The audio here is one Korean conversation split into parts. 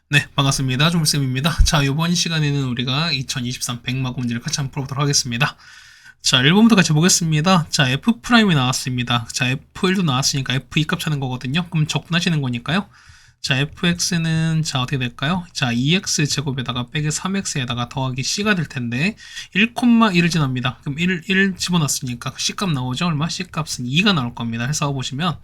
네, 반갑습니다. 조물쌤입니다. 자, 이번 시간에는 우리가 2023 백마 문제를 같이 한번 풀어보도록 하겠습니다. 자, 1번부터 같이 보겠습니다. 자, F'이 나왔습니다. 자, F1도 나왔으니까 F2 값 찾는 거거든요. 그럼 적분하시는 거니까요. 자, fx는 자, 어떻게 될까요? 자, 2x 제곱에다가 빼기 3x에다가 더하기 c가 될 텐데 1,1을 지납니다. 그럼 1 집어넣었으니까 그 c 값 나오죠? 얼마? c 값은 2가 나올 겁니다. 해서 보시면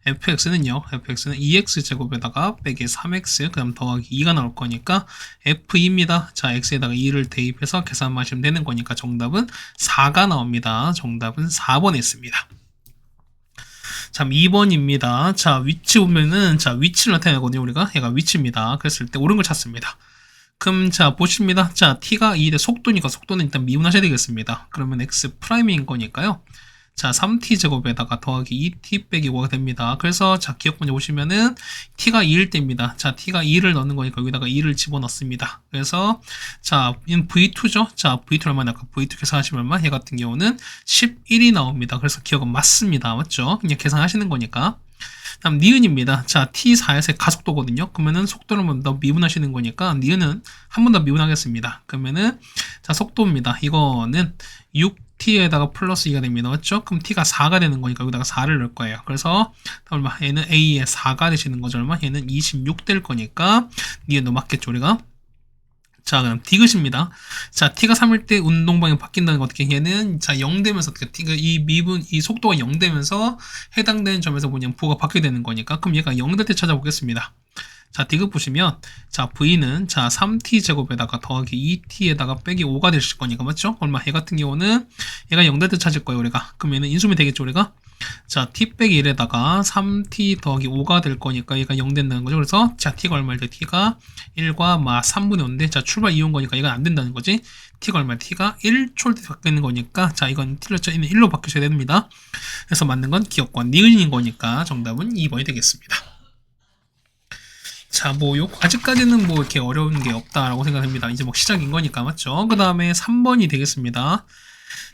fx는요, fx는 2x 제곱에다가 빼기 3x, 그 다음 더하기 2가 나올 거니까 f2입니다. 자, x에다가 2를 대입해서 계산하시면 되는 거니까 정답은 4가 나옵니다. 정답은 4번에 있습니다. 자, 2번입니다. 자, 위치 보면은, 자, 위치를 나타내거든요, 우리가. 얘가 위치입니다. 그랬을 때 옳은 걸 찾습니다. 그럼, 자, 보십니다. 자, t가 2대 속도니까 속도는 일단 미분하셔야 되겠습니다. 그러면 x 프라임인 거니까요. 자, 3t 제곱에다가 더하기 2t 빼기 5가 됩니다. 그래서, 자, 기억 문제 보시면은, t가 2일 때입니다. 자, t가 2를 넣는 거니까 여기다가 2를 집어넣습니다. 그래서, 자, 이는 v2죠? 자, v2 얼마나 아까 v2 계산하시면 얼마? 얘 같은 경우는 11이 나옵니다. 그래서 기억은 맞습니다. 맞죠? 그냥 계산하시는 거니까. 다음, 니은입니다. 자, t4에서의 가속도거든요. 그러면은 속도를 한 번 더 미분하시는 거니까, 니은은 한 번 더 미분하겠습니다. 그러면은, 자, 속도입니다. 이거는 6t에다가 플러스 2가 됩니다. 맞죠? 그럼 t가 4가 되는 거니까 여기다가 4를 넣을 거예요. 그래서 얼마? 얘는 a의 4가 되시는 거죠. 얼마? 얘는 26 될 거니까 니은도 맞겠죠, 우리가? 자, 그럼 디귿입니다. 자, t가 3일 때 운동방향 바뀐다는 거 어떻게? 얘는 자 0 되면서 어떻게? 이 속도가 0 되면서 해당되는 점에서 뭐냐면 부호가 바뀌게 되는 거니까 그럼 얘가 0 될 때 찾아보겠습니다. 자, 디귿 보시면, 자, v는, 자, 3t 제곱에다가 더하기 2t에다가 빼기 5가 되실 거니까, 맞죠? 얼마? 얘 같은 경우는, 얘가 0 될 때 찾을 거예요, 우리가. 그럼 얘는 인수면 되겠죠, 우리가? 자, t 빼기 1에다가 3t 더하기 5가 될 거니까 얘가 0 된다는 거죠. 그래서, 자, t가 얼마일 때? t가 1과 3분의 5인데, 자, 출발 이온 거니까 얘가 안 된다는 거지. t가 얼마일 때? t가 1초일 때 바뀌는 거니까, 자, 이건 t를 있는 1로 바뀌셔야 됩니다. 그래서 맞는 건 기억과 니은인 거니까 정답은 2번이 되겠습니다. 자, 아직까지는 뭐 이렇게 어려운 게 없다라고 생각합니다. 이제 뭐 시작인 거니까, 맞죠? 그 다음에 3번이 되겠습니다.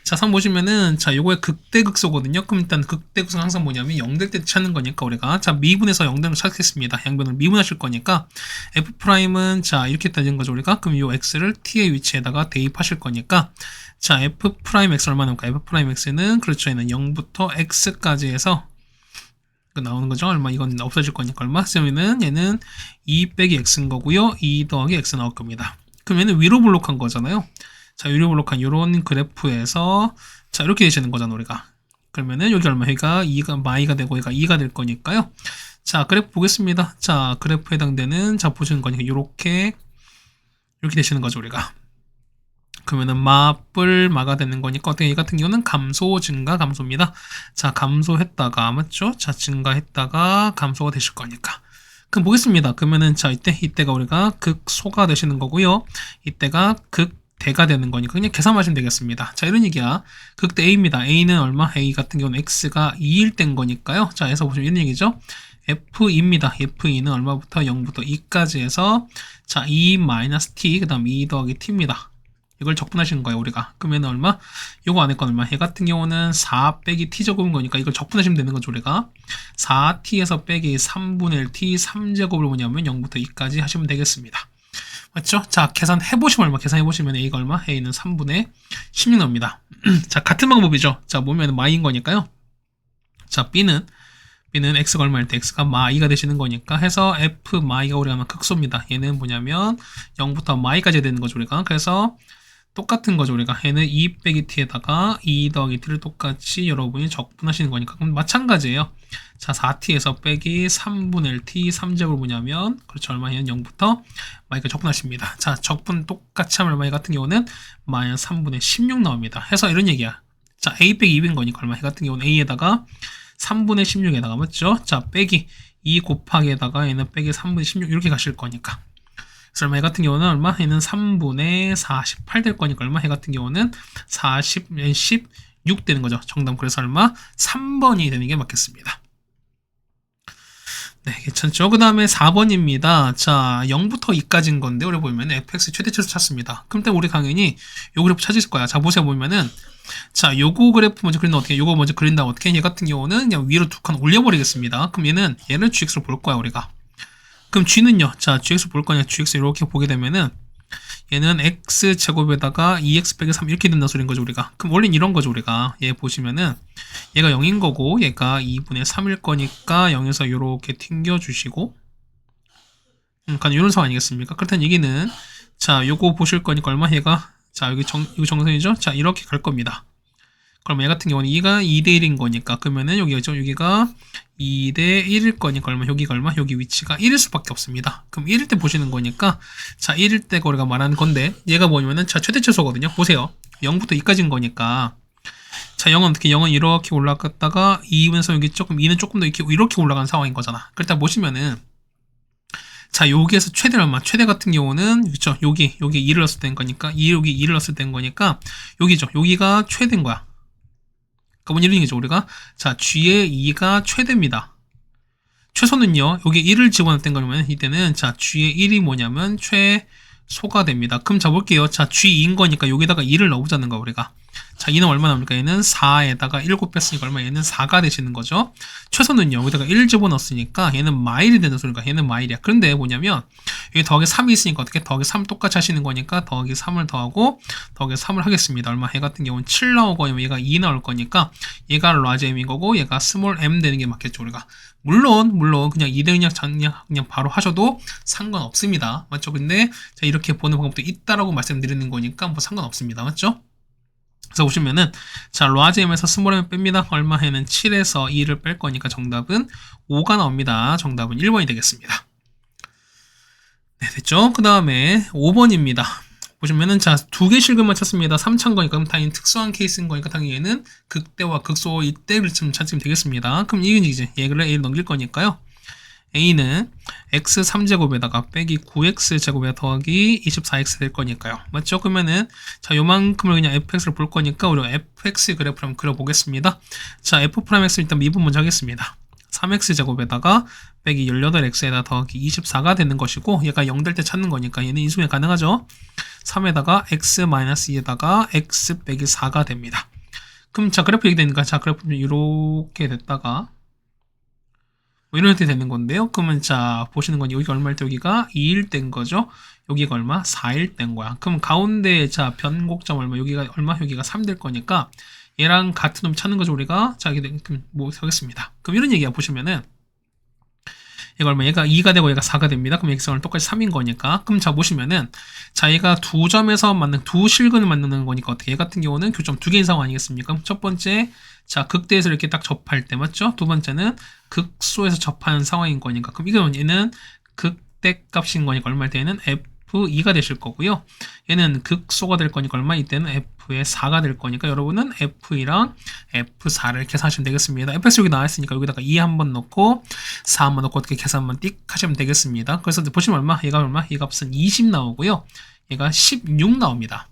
자, 3 보시면은, 자, 요거의 극대극소거든요. 그럼 일단 극대극소는 항상 뭐냐면 0 될 때 찾는 거니까, 우리가. 자, 미분해서 0 되는 걸 찾겠습니다. 양변을 미분하실 거니까, F'은, 자, 이렇게 따지는 거죠, 우리가. 그럼 요 X를 T의 위치에다가 대입하실 거니까, 자, F'X 얼마 나올까? F'X는, 그렇죠. 얘는 0부터 X까지 해서, 나오는 거죠. 얼마 이건 없어질 거니까 얼마? 쓰면은 얘는 2 빼기 x인 거고요. 2 더하기 x 나올 겁니다. 그럼 얘는 위로 블록한 거잖아요. 자, 위로 블록한 이런 그래프에서 자, 이렇게 되시는 거잖아, 우리가. 그러면은 여기 얼마? 여기가 2가 마이가 되고 여기가 2가 될 거니까요. 자, 그래프 보겠습니다. 자, 그래프에 해당되는 자, 보시는 거니까 이렇게 되시는 거죠, 우리가. 그러면은 마가 되는 거니까 어떻게 이 같은 경우는 감소 증가 감소입니다. 자, 감소했다가 맞죠? 자, 증가했다가 감소가 되실 거니까. 그럼 보겠습니다. 그러면은 자, 이때가 우리가 극소가 되시는 거고요. 이때가 극대가 되는 거니까 그냥 계산하시면 되겠습니다. 자, 이런 얘기야. 극대 A입니다. A는 얼마? A 같은 경우는 X가 2일 땐 거니까요. 자, 해서 보시면 이런 얘기죠. F2입니다. F2는 얼마부터 0부터 2까지 해서 자, 2-t 그 다음 2 더하기 t입니다. 이걸 적분하시는 거예요, 우리가. 그러면 얼마? 요거 안에 건 얼마? 얘 같은 경우는 4 빼기 t 제곱인 거니까 이걸 적분하시면 되는 거죠, 우리가. 4t에서 빼기 3분의 1t 3제곱을 뭐냐면 0부터 2까지 하시면 되겠습니다. 맞죠? 자, 계산해보시면 얼마? 계산해보시면 a가 얼마? a는 3분의 16 나옵니다. 자, 같은 방법이죠. 자, 보면 마이인 거니까요. 자, b는 x가 얼마일 때 x가 마이가 되시는 거니까 해서 f 마이가 우리가 하면 극소입니다. 얘는 뭐냐면 0부터 마이까지 되는 거죠, 우리가. 그래서 똑같은 거죠, 우리가. 얘는 2 빼기 t에다가 2 더하기 t를 똑같이 여러분이 적분하시는 거니까. 그럼 마찬가지예요. 자, 4t에서 빼기 3분의 1t 3제곱을 뭐냐면, 그렇죠. 얼마냐면 0부터 마이가 적분하십니다. 자, 적분 똑같이 하면 얼마 같은 경우는 마이너스 3분의 16 나옵니다. 해서 이런 얘기야. 자, a 빼기 2인 거니까 얼마 같은 경우는 a에다가 3분의 16에다가 맞죠? 자, 빼기 2 곱하기에다가 얘는 빼기 3분의 16 이렇게 가실 거니까. 그래서 얼마 해 같은 경우는 얼마? 얘는 3분의 48 될 거니까 얼마? 해 같은 경우는 16 되는 거죠. 정답 그래서 얼마? 3번이 되는 게 맞겠습니다. 네, 괜찮죠? 그 다음에 4번입니다. 자, 0부터 2까지인 건데, 우리 보면 fx 최대치수 찾습니다. 그럼 우리 당연히 요 그래프 찾을 거야. 자, 보세요. 보면은, 자, 요거 그래프 먼저 그린다 어떻게? 요거 먼저 그린다 어떻게? 얘 같은 경우는 그냥 위로 두 칸 올려버리겠습니다. 그럼 얘를 GX로 볼 거야, 우리가. 그럼 g는요. 자, gx 볼 거냐? gx 이렇게 보게 되면은 얘는 x 제곱에다가 2x 빼기 3 이렇게 된다는 소리인 거죠, 우리가. 그럼 원래는 이런 거죠, 우리가. 얘 보시면은 얘가 0인 거고 얘가 2분의 3일 거니까 0에서 이렇게 튕겨 주시고 그러니까 이런 상황 아니겠습니까? 그렇다는 얘기는 자, 요거 보실 거니까 얼마? 얘가 자, 여기 이거 정선이죠? 자, 이렇게 갈 겁니다. 그럼 얘 같은 경우는 2가 2대 1인 거니까 그러면은 여기죠. 여기가 2대 1일 거니까 얼마? 여기가 얼마? 여기 위치가 1일 수밖에 없습니다. 그럼 1일 때 보시는 거니까 자, 1일 때 우리가 말하는 건데 얘가 뭐냐면은 자, 최대 최소거든요. 보세요. 0부터 2까지인 거니까 자, 0은 어떻게 0은 이렇게 올라갔다가 2면서 여기 조금 2는 조금 더 이렇게 올라간 상황인 거잖아. 그렇다 보시면은 자, 여기에서 최대 얼마? 최대 같은 경우는 그렇죠. 여기 2를 넣었을 때인 거니까 여기 2를 넣었을 때인 거니까 여기죠. 여기가 최대인 거야. 그러니까 뭔 얘기죠, 우리가? 자, g의 2가 최대입니다. 최소는요, 여기 1을 집어넣었던 거면 이때는 자, g의 1이 뭐냐면 최소가 됩니다. 그럼 자, 볼게요. 자, g2인 거니까 여기다가 2를 넣어보자는 거, 우리가. 자, 2는 얼마 나옵니까? 얘는 4에다가 7 뺐으니까 얼마? 얘는 4가 되시는 거죠. 최소는요, 여기다가 1 집어넣었으니까 얘는 마일이 되는 소리니까 얘는 마일이야. 그런데 뭐냐면, 여기 더하기 3이 있으니까 어떻게 더하기 3 똑같이 하시는 거니까 더하기 3을 더하고 더하기 3을 하겠습니다. 얼마? 얘 같은 경우는 7 나오고 얘가 2 나올 거니까 얘가 라지 m인 거고 얘가 스몰 m 되는 게 맞겠죠, 우리가. 물론 그냥 2대 그냥 바로 하셔도 상관없습니다. 맞죠? 근데 자, 이렇게 보는 방법도 있다라고 말씀드리는 거니까 뭐 상관없습니다. 맞죠? 그래서 보시면은 자, 라지엠에서 스몰 m 뺍니다. 얼마? 해는 7에서 2를 뺄 거니까 정답은 5가 나옵니다. 정답은 1번이 되겠습니다. 네, 됐죠? 그 다음에 5번입니다. 보시면은 자, 두 개 실근만 찾습니다. 3차인 거니까 그럼 당연히 특수한 케이스인 거니까 당연히 얘는 극대와 극소 이때를 좀 찾으면 되겠습니다. 그럼 이건 이제 얘를 A를 넘길 거니까요. A는 x 3제곱에다가 빼기 9x제곱에 더하기 24x 될 거니까요. 맞죠? 그러면은 자, 요만큼을 그냥 fx를 볼 거니까 우리가 fx 그래프를 한번 그려보겠습니다. 자, f'(x) 일단 미분 먼저 하겠습니다. 3x제곱에다가 빼기 18x에다 더하기 24가 되는 것이고 얘가 0 될 때 찾는 거니까 얘는 인수분해 가능하죠. 3에다가 x-2에다가 x 빼기 4가 됩니다. 그럼 자, 그래프 얘기 되니까 자, 그래프는 이렇게 됐다가 뭐 이렇게 되는 건데요. 그러면 자, 보시는 건 여기가 얼마일 때 여기가 2일 된 거죠. 여기가 얼마? 4일 된 거야. 그럼 가운데 자, 변곡점 얼마? 여기가 얼마? 여기가 3 될 거니까 얘랑 같은 놈 찾는 거죠, 우리가. 자, 그럼 뭐 하겠습니다. 그럼 이런 얘기야, 보시면은 얘가 얼마? 얘가 2가 되고 얘가 4가 됩니다. 그럼 x는 똑같이 3인 거니까. 그럼 자, 보시면은 자, 얘가 두 점에서 만든 두 실근을 만드는 거니까 어떻게? 얘 같은 경우는 교점 두 개인 상황 아니겠습니까? 첫 번째 자, 극대에서 이렇게 딱 접할 때 맞죠? 두 번째는 극소에서 접하는 상황인 거니까. 그럼 이건 얘는 극대 값인 거니까 얼마일 때는 F2가 되실 거고요. 얘는 극소가 될 거니까 얼마? 이때는 F의 4가 될 거니까 여러분은 F2랑 F4를 계산하시면 되겠습니다. FX 여기 나와있으니까 여기다가 2 한번 넣고 4 한번 넣고 어떻게 계산만 띡 하시면 되겠습니다. 그래서 보시면 얼마? 얘가 얼마? 이 값은 20 나오고요. 얘가 16 나옵니다.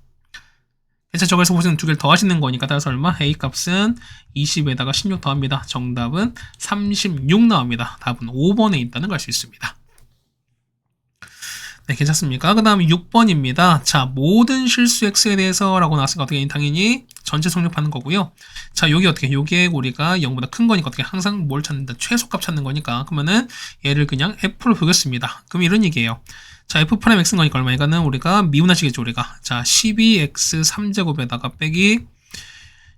그래서 저기서 보시는 두 개를 더하시는 거니까 따라서 얼마? A 값은 20에다가 16 더합니다. 정답은 36 나옵니다. 답은 5번에 있다는 걸 알 수 있습니다. 네, 괜찮습니까? 그 다음 6번입니다. 자, 모든 실수 x에 대해서 라고 나왔으니까 어떻게 당연히 전체 성립하는 거고요. 자, 여기 어떻게 요게 우리가 0보다 큰 거니까 어떻게 항상 뭘 찾는다? 최소값 찾는 거니까 그러면은 얘를 그냥 f로 보겠습니다. 그럼 이런 얘기예요. 자, f'(x인 거니까 얼마? 이거는 우리가 미분하시겠죠, 우리가. 자, 12x 3제곱에다가 빼기 이렇게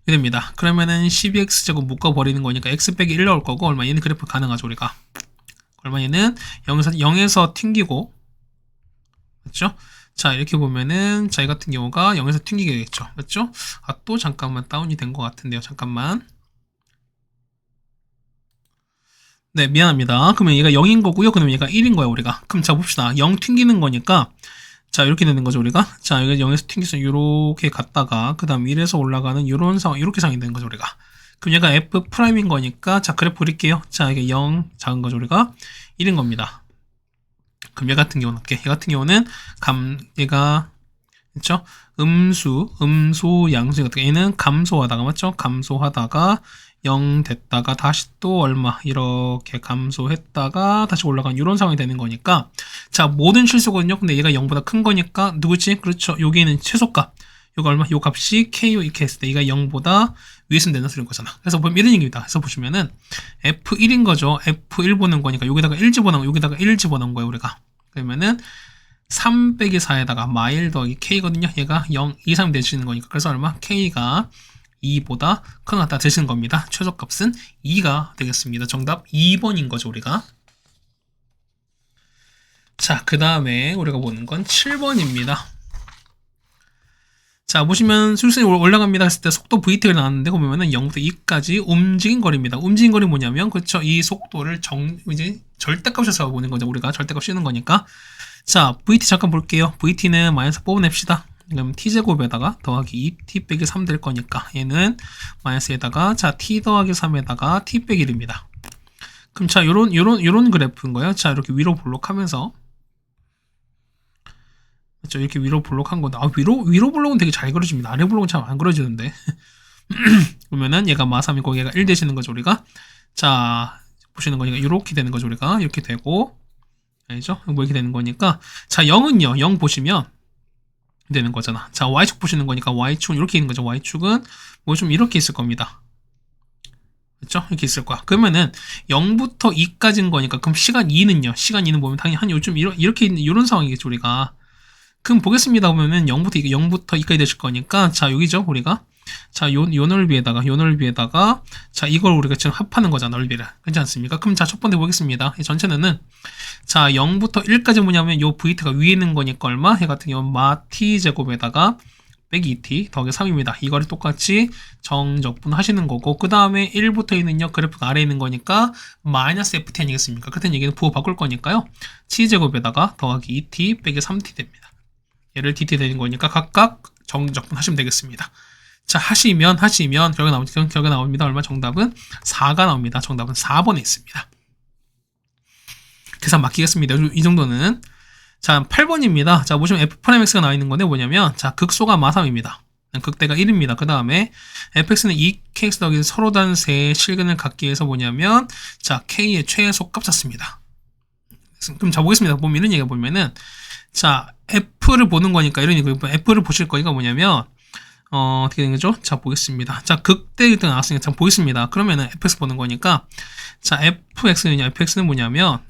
됩니다. 그러면은 12x제곱 묶어버리는 거니까 x 빼기 1 나올 거고 얼마? 얘는 그래프 가능하죠, 우리가. 얼마? 얘는 0에서 튕기고 맞죠? 자, 이렇게 보면은 자, 이 같은 경우가 0에서 튕기게 되겠죠. 맞죠? 아, 또 잠깐만 다운이 된 것 같은데요. 잠깐만. 네, 미안합니다. 그러면 얘가 0인 거고요. 그러면 얘가 1인 거야, 우리가. 그럼 자, 봅시다. 0 튕기는 거니까 자, 이렇게 되는 거죠, 우리가. 자, 여기 0에서 튕겨서 이렇게 갔다가 그 다음 1에서 올라가는 이런 상황, 이렇게 상황이 되는 거죠, 우리가. 그럼 얘가 F'인 거니까 자, 그래프 그릴게요. 자, 이게 0 작은 거죠, 우리가. 1인 겁니다. 그럼 얘 같은 경우는 어떻게? 얘 같은 경우는 얘가 그렇죠? 음수, 양수 어떻게? 얘는 감소하다가 맞죠? 감소하다가 0 됐다가 다시 또 얼마 이렇게 감소했다가 다시 올라간 이런 상황이 되는 거니까 자, 모든 실수거든요. 근데 얘가 0보다 큰 거니까 누구지? 그렇죠. 여기는 최소값. 요거 얼마? 요 값이 K 이렇게 했을 때 얘가 0보다 위에 있으면 되는 소리인 거잖아. 그래서 보면 이런 얘기입니다. 그래서 보시면은 F1인 거죠. F1 보는 거니까 여기다가 1 집어넣은 여기다가 1 집어넣은 거예요, 우리가. 그러면은 3 빼기 4에다가 마일 더하기 K거든요. 얘가 0 이상 되시는 거니까. 그래서 얼마? K가 2보다 큰 것 같다 되시는 겁니다. 최소값은 2가 되겠습니다. 정답 2번인 거죠, 우리가. 자, 그 다음에 우리가 보는 건 7번입니다. 자, 보시면 술술이 올라갑니다 했을 때 속도 VT가 나왔는데 보면은 0부터 2까지 움직인 거리입니다. 움직인 거리 뭐냐면, 그렇죠? 이 속도를 이제 절대값에서 보는 거죠. 우리가 절대값 쓰는 거니까. 자, VT 잠깐 볼게요. VT는 마이너스 뽑아냅시다. 그럼 t제곱에다가 더하기 2t 빼기 3 될 거니까 얘는 마이너스에다가 자 t 더하기 3에다가 t 빼기 1입니다. 그럼 자 요런 그래프인 거예요. 자 이렇게 위로 볼록하면서 그렇죠? 이렇게 위로 볼록한 건데 위로 볼록은 되게 잘 그려집니다. 아래 볼록은 잘 안 그려지는데 그러면은 얘가 마3이고 얘가 1 되시는 거죠 우리가. 자 보시는 거니까 이렇게 되는 거죠 우리가. 이렇게 되고 알죠? 뭐 이렇게 되는 거니까 자 0은요 0 보시면 되는 거잖아. 자, Y축 보시는 거니까 Y축은 이렇게 있는 거죠. Y축은 뭐 좀 이렇게 있을 겁니다. 그렇죠? 이렇게 있을 거야. 그러면은 0부터 2까지인 거니까 그럼 시간 2는요. 시간 2는 보면 당연히 한 요즘 이렇게 있는 이런 상황이겠죠, 우리가. 그럼 보겠습니다. 보면은 0부터 2까지 되실 거니까 자, 여기죠, 우리가. 자, 요 넓이에다가 자, 이걸 우리가 지금 합하는 거잖아, 넓이를. 그렇지 않습니까? 그럼 자, 첫 번째 보겠습니다. 이 전체는 자, 0부터 1까지 뭐냐면 요 VT가 위에 있는 거니까 얼마? 얘 같은 경우는 마 T제곱에다가 빼기 2T 더하기 3입니다. 이거를 똑같이 정적분 하시는 거고 그 다음에 1부터 2는요 그래프가 아래에 있는 거니까 마이너스 FT 아니겠습니까? 그렇다는 얘기는 부호 바꿀 거니까요. T제곱에다가 더하기 2T 빼기 3T 됩니다. 얘를 DT 되는 거니까 각각 정적분 하시면 되겠습니다. 자, 하시면 결과 나옵니다. 얼마? 정답은 4가 나옵니다. 정답은 4번에 있습니다. 계산 맡기겠습니다. 이 정도는. 자, 8번입니다. 자, 보시면 F'X가 나와 있는 건데 뭐냐면, 자, 극소가 마3입니다. 극대가 1입니다. 그 다음에 fx는 2kx 더하기 서로 다른 세 실근을 갖기 위해서 뭐냐면, 자, k의 최소값 찾습니다. 그럼 자, 보겠습니다. 보면 이런 얘기가 보면은, 자, f를 보는 거니까 이런 얘기, f를 보실 거니까 뭐냐면, 어떻게 된 거죠? 자, 보겠습니다. 자, 극대 일단 나왔으니까 자, 보겠습니다. 그러면은 fx 보는 거니까, 자, fx는 뭐냐면,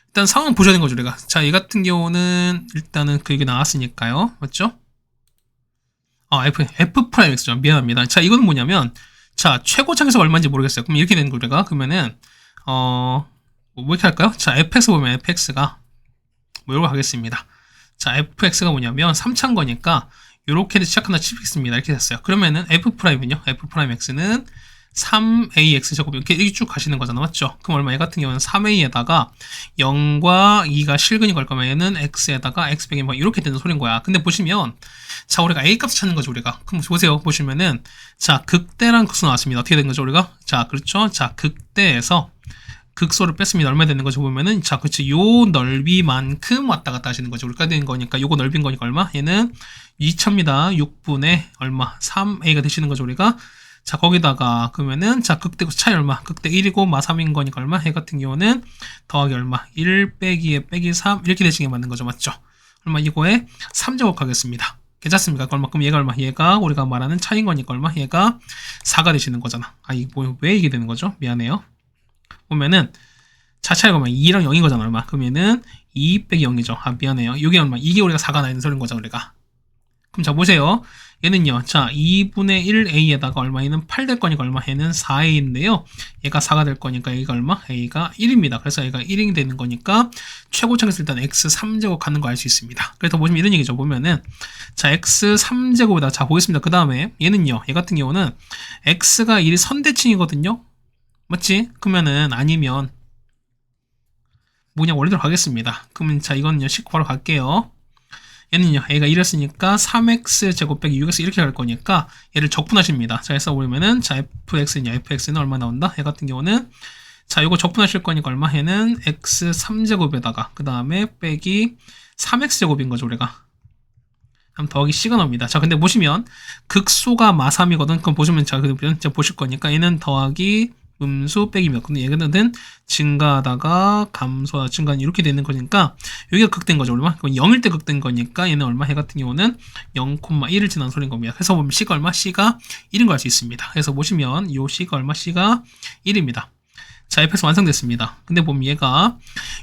일단 상황 보셔야 되는 거죠, 우리가. 자, 얘 같은 경우는 일단은 그게 나왔으니까요. 맞죠? F'X죠. 미안합니다. 자, 이거는 뭐냐면, 자, 최고 창에서 얼마인지 모르겠어요. 그럼 이렇게 되는 거, 우리가. 그러면은, 뭐 이렇게 할까요? 자, fx 보면 fx가, 뭐 이런 거 하겠습니다. 자, fx가 뭐냐면, 3차인 거니까, 요렇게 시작한다 치겠습니다. 이렇게 됐어요. 그러면은 F'은요? F'X는 3ax 제곱 이렇게 쭉 가시는 거잖아. 맞죠? 그럼 얼마? 얘 같은 경우는 3a에다가 0과 2가 실근이 걸 거면 얘는 x에다가 x 빼기 뭐 이렇게 되는 소린 거야. 근데 보시면 자, 우리가 a 값을 찾는 거죠, 우리가. 그럼 보세요. 보시면은 자, 극대랑 극소 나왔습니다. 어떻게 된 거죠, 우리가? 자, 그렇죠? 자, 극대에서 극소를 뺐습니다. 얼마 되는 거죠? 보면은 자, 그렇지. 요 넓이만큼 왔다 갔다 하시는 거죠. 우리가 되는 거니까 요거 넓인 거니까 얼마? 얘는 2000입니다. 6분의 얼마? 3a가 되시는 거죠, 우리가. 자, 거기다가 그러면은 자, 극대 차이 얼마? 극대 1이고 마 3인 거니까 얼마? 얘 같은 경우는 더하기 얼마? 1 빼기에 빼기 3 이렇게 되시게 맞는 거죠. 맞죠? 얼마? 이거에 3제곱 하겠습니다. 괜찮습니까? 얼마? 그럼 얘가 얼마? 얘가 우리가 말하는 차이인 거니까 얼마? 얘가 4가 되시는 거잖아. 왜 이게 되는 거죠? 미안해요. 보면은 차이가 얼마? 2랑 0인 거잖아. 얼마? 그러면은 2 빼기 0이죠. 미안해요. 이게 얼마? 이게 우리가 4가 나있는 소리인 거죠, 우리가. 그럼 자, 보세요. 얘는요, 자, 2분의 1a에다가 얼마? 얘는 8 될 거니까 얼마? 얘는 4a인데요. 얘가 4가 될 거니까 얘가 얼마? a가 1입니다. 그래서 얘가 1이 되는 거니까 최고창에서 일단 x 3제곱 가는 거 알 수 있습니다. 그래서 보시면 이런 얘기죠. 보면은, 자, x 3제곱에다, 자, 보겠습니다. 그 다음에 얘는요, 얘 같은 경우는 x가 1이 선대칭이거든요. 맞지? 그러면은, 아니면, 뭐냐, 원래대로 가겠습니다. 그러면, 자, 이거는요, 식 바로 갈게요. 얘는요, a가 1이었으니까 3x 제곱 빼기 6x 이렇게 갈 거니까 얘를 적분하십니다. 자, 해서 보면은 자, fx는 얼마 나온다? 얘 같은 경우는 자, 요거 적분하실 거니까 얼마? 얘는 x 3제곱에다가 그 다음에 빼기 3x 제곱인 거죠, 우리가. 그럼 더하기 c가 나옵니다. 자, 근데 보시면 극소가 마3이거든. 그럼 보시면 자, 보실 거니까 얘는 더하기 음수 빼기 몇. 근데 얘는 증가하다가 감소하다 증가 이렇게 되는 거니까 여기가 극된 거죠. 얼마? 0일 때 극된 거니까 얘는 얼마? 얘 같은 경우는 0,1을 지난 소리인 겁니다. 그래서 보면 C가 얼마? C가 1인 걸 알 수 있습니다. 그래서 보시면 요 C가 얼마? C가 1입니다. 자, fx 완성됐습니다. 근데 보면 얘가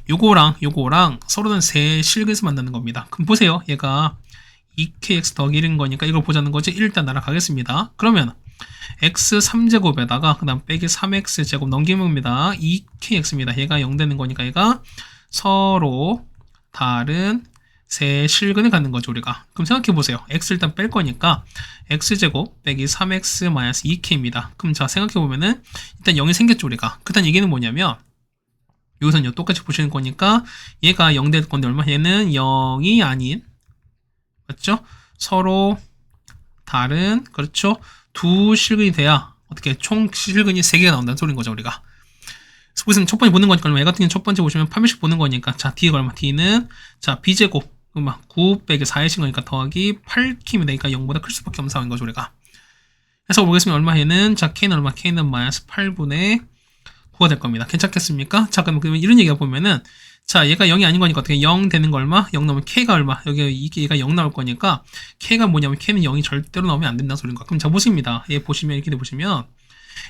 요거랑 서로는 세 실근에서 만나는 겁니다. 그럼 보세요. 얘가 2kx 더하기 1인 거니까 이걸 보자는 거지. 일단 날아가겠습니다. 그러면 x 3제곱에다가 그 다음 빼기 3x제곱 넘기면 겁니다. 2kx입니다. 얘가 0 되는 거니까 얘가 서로 다른 세 실근을 갖는 거죠, 우리가. 그럼 생각해 보세요. x 일단 뺄 거니까 x제곱 빼기 3x 마이너스 2k입니다. 그럼 자, 생각해 보면은 일단 0이 생겼죠, 우리가. 그다음 얘기는 뭐냐면 여기서는 똑같이 보시는 거니까 얘가 0 될 건데 얼마? 얘는 0이 아닌, 맞죠? 서로 다른, 그렇죠? 두 실근이 돼야 어떻게 총 실근이 3개가 나온다는 소리인 거죠, 우리가. 그래서 무슨 첫 번째 보는 거니까 얼마? 얘 같은 경우는 첫 번째 보시면 8몇씩 보는 거니까 자, D가 얼마? D는 자, B제곱 9 빼기 4의 거니까 더하기 8k입니다. 그러니까 0보다 클 수밖에 없는 상황인 거죠, 우리가. 그래서 보겠습니다. 얼마? 얘는 자, K는 얼마? K는 마이너스 8분의 9가 될 겁니다. 괜찮겠습니까? 자, 그러면 이런 얘기가 보면은 자, 얘가 0이 아닌 거니까 어떻게 0 되는 거 얼마? 0 나오면 K가 얼마? 여기 얘가 0 나올 거니까 K가 뭐냐면 K는 0이 절대로 나오면 안 된다는 소리인 거야. 그럼 자, 보십니다. 얘 보시면 이렇게 보시면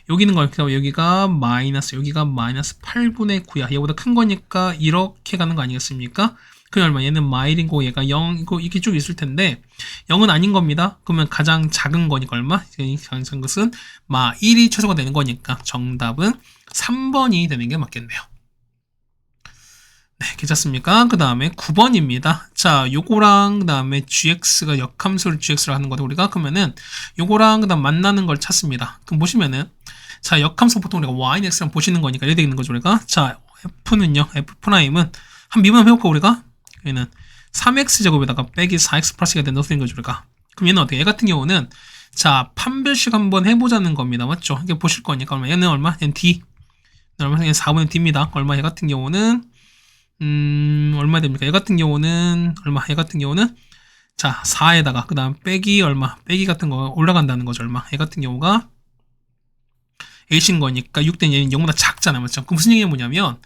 여기는 여기가 마이너스 8분의 9야. 얘보다 큰 거니까 이렇게 가는 거 아니겠습니까? 그게 얼마? 얘는 마1이고 얘가 0, 이렇게 쭉 있을 텐데 0은 아닌 겁니다. 그러면 가장 작은 거니까 얼마? 가장 작은 것은 마1이 최소가 되는 거니까 정답은 3번이 되는 게 맞겠네요. 네, 괜찮습니까? 그 다음에 9번입니다. 자, 요거랑 그 다음에 gx가 역함수를 gx로 하는 거죠. 우리가 그러면은 요거랑 그 다음 만나는 걸 찾습니다. 그럼 보시면은 자, 역함수 보통 우리가 y는 x랑 보시는 거니까 이렇게 되는 거죠. 우리가 자, f는요, f'은 한 미분 한번 해볼까 우리가? 얘는 3x제곱에다가 빼기 4x 플러스가 된다고 쓰는 거죠, 우리가. 그럼 얘는 어떻게? 얘 같은 경우는 자, 판별식 한번 해보자는 겁니다. 맞죠? 이게 보실 거니까 얼마? 얘는 얼마? 얘는 d. 얼마? 얘는 4분의 d입니다. 얼마? 얘 같은 경우는 얼마 됩니까? 얘 같은 경우는 얼마? 얘 같은 경우는 자, 4에다가 그 다음 빼기 얼마? 빼기 같은 거 올라간다는 거죠, 얼마? 얘 같은 경우가 a신 거니까 6대 얘는 0보다 작잖아요, 맞죠? 그럼 무슨 얘기가 뭐냐면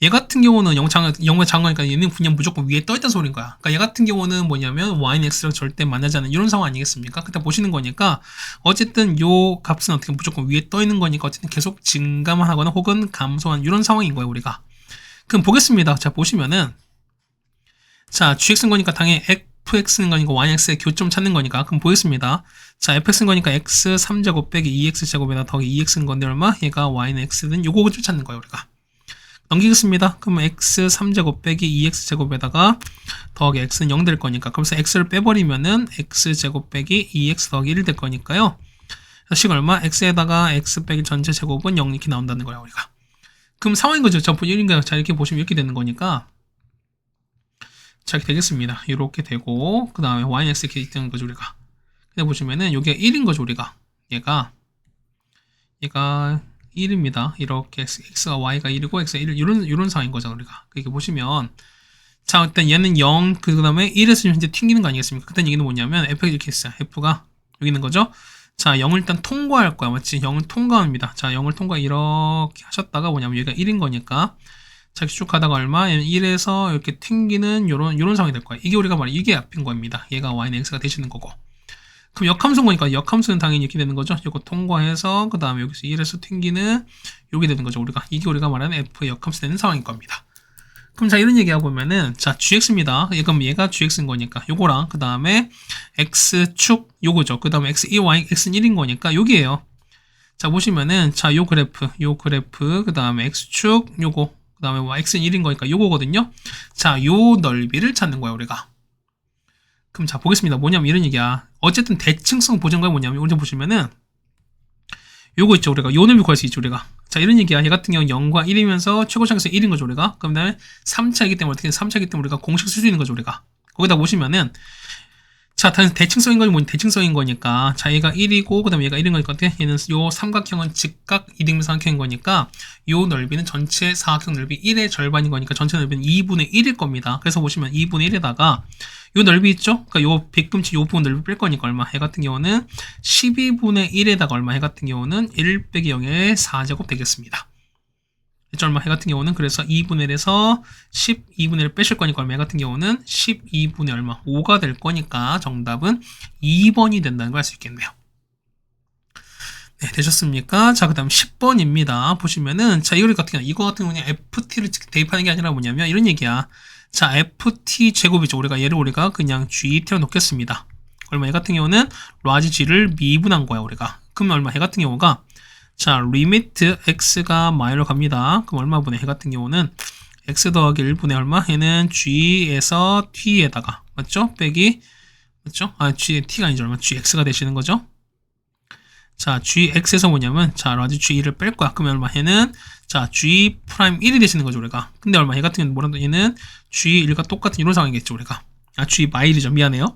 얘 같은 경우는 0보다 작은 거니까 얘는 그냥 무조건 위에 떠있다는 소리인 거야. 그러니까 얘 같은 경우는 뭐냐면 y는 x랑 절대 만나지 않는 이런 상황 아니겠습니까? 그때 보시는 거니까 어쨌든 요 값은 어떻게 무조건 위에 떠있는 거니까 어쨌든 계속 증가만 하거나 혹은 감소한 이런 상황인 거예요, 우리가. 그럼 보겠습니다. 자, 보시면은 자, gx인 거니까 당연히 fx인 거니까 yx의 교점 찾는 거니까 그럼 보겠습니다. 자, fx인 거니까 x 3제곱 빼기 2x제곱에다 더하기 2x인 건데 얼마? 얘가 y는 x는 요거 좀 찾는 거예요, 우리가. 넘기겠습니다. 그러면 x 3제곱 빼기 2x제곱에다가 더하기 x는 0 될 거니까 그래서 x를 빼버리면은 x제곱 빼기 2x 더하기 1 될 거니까요. 그래서 식 얼마? x에다가 x 빼기 전체 제곱은 0 이렇게 나온다는 거야, 우리가. 그럼 상황인 거죠. 자, 이렇게 보시면 이렇게 되는 거니까 자, 이렇게 되겠습니다. 이렇게 되고 그 다음에 y는 x 이렇게 되는 거죠, 우리가. 근데 보시면은 여기가 1인 거죠, 우리가. 얘가 1입니다. 이렇게 x가 y가 1이고 x가 1 이런 상황인 거죠, 우리가. 이렇게 보시면 자, 일단 얘는 0 그 다음에 1에서 현재 튕기는 거 아니겠습니까? 그때 얘기는 뭐냐면 f가 이렇게 있어요. f가 여기 있는 거죠. 자, 0을 일단 통과할 거야, 맞지? 0을 통과합니다. 자, 0을 통과 이렇게 하셨다가 뭐냐면 얘가 1인 거니까 자, 쭉 가다가 얼마? 얘는 1에서 이렇게 튕기는 요런 상황이 될 거야. 이게 우리가 말해 이게 앞인 겁니다. 얘가 y는 x가 되시는 거고. 그럼 역함수인 거니까 역함수는 당연히 이렇게 되는 거죠. 이거 통과해서 그 다음에 여기서 1에서 튕기는 요게 되는 거죠. 이게 우리가 말하는 f 역함수 되는 상황인 겁니다. 그럼 자, 이런 얘기하고 보면은 자, gx입니다. 그럼 얘가 gx인 거니까 요거랑 그 다음에 x축 요거죠. 그 다음에 y x는 1인 거니까 요기에요. 자, 보시면은 자, 요 그래프 그 다음에 x축 요거 그 다음에 x는 1인 거니까 요거거든요. 자, 요 넓이를 찾는 거야, 우리가. 그럼 자, 보겠습니다. 뭐냐면 이런 얘기야. 어쨌든 대칭성 보정가 뭐냐면 우리 보시면은 요거 있죠, 우리가. 요 넓이 구할 수 있죠, 우리가. 자, 이런 얘기야. 얘 같은 경우는 0과 1이면서 최고차에서 1인 거죠, 우리가. 그 다음에 3차이기 때문에 어떻게 3차이기 때문에 우리가 공식 쓸 수 있는 거죠, 우리가. 거기다 보시면은 자, 대칭성인 거니 뭐니 대칭성인 거니까 자, 얘가 1이고 그 다음에 얘가 1인 거니까 어떻게? 얘는 요 삼각형은 직각 이등변 삼각형인 거니까 요 넓이는 전체 사각형 넓이 1의 절반인 거니까 전체 넓이는 2분의 1일 겁니다. 그래서 보시면 2분의 1에다가 요 넓이 있죠? 그러니까 요 빗금치 요 부분 넓이 뺄 거니까 얼마? 해 같은 경우는 12분의 1에다가 얼마? 해 같은 경우는 1 빼기 0의 4제곱 되겠습니다. 얼마? 해 같은 경우는 그래서 2분의 1에서 12분의 1 빼실 거니까 얼마? 해 같은 경우는 12분의 얼마? 5가 될 거니까 정답은 2번이 된다는 걸 알 수 있겠네요. 네, 되셨습니까? 자, 그 다음 10번입니다. 보시면은, 자, 이거 같은 경우는 FT를 대입하는 게 아니라 뭐냐면, 이런 얘기야. 자, FT 제곱이죠. 얘를 우리가 그냥 GT로 놓겠습니다. 얼마? 얘 같은 경우는 라지 G를 미분한 거야, 우리가. 그러면 얼마? 얘 같은 경우가, 자, 리미트 X가 마이로 갑니다. 그럼 얼마 분의? 얘 같은 경우는 X 더하기 1분의 얼마? 얘는 G에서 T에다가, 맞죠? 빼기, 맞죠? T가 아니죠. 얼마? GX가 되시는 거죠? 자, gx에서 뭐냐면, 자, 라지 g를 뺄 거야. 그러면 얼마? 얘는, 자, g 프라임 1이 되시는 거죠, 우리가. 근데 얼마? 얘 같은 경우는 뭐라도 얘는 g1과 똑같은 이런 상황이겠죠, 우리가. g 마일이죠. 미안해요.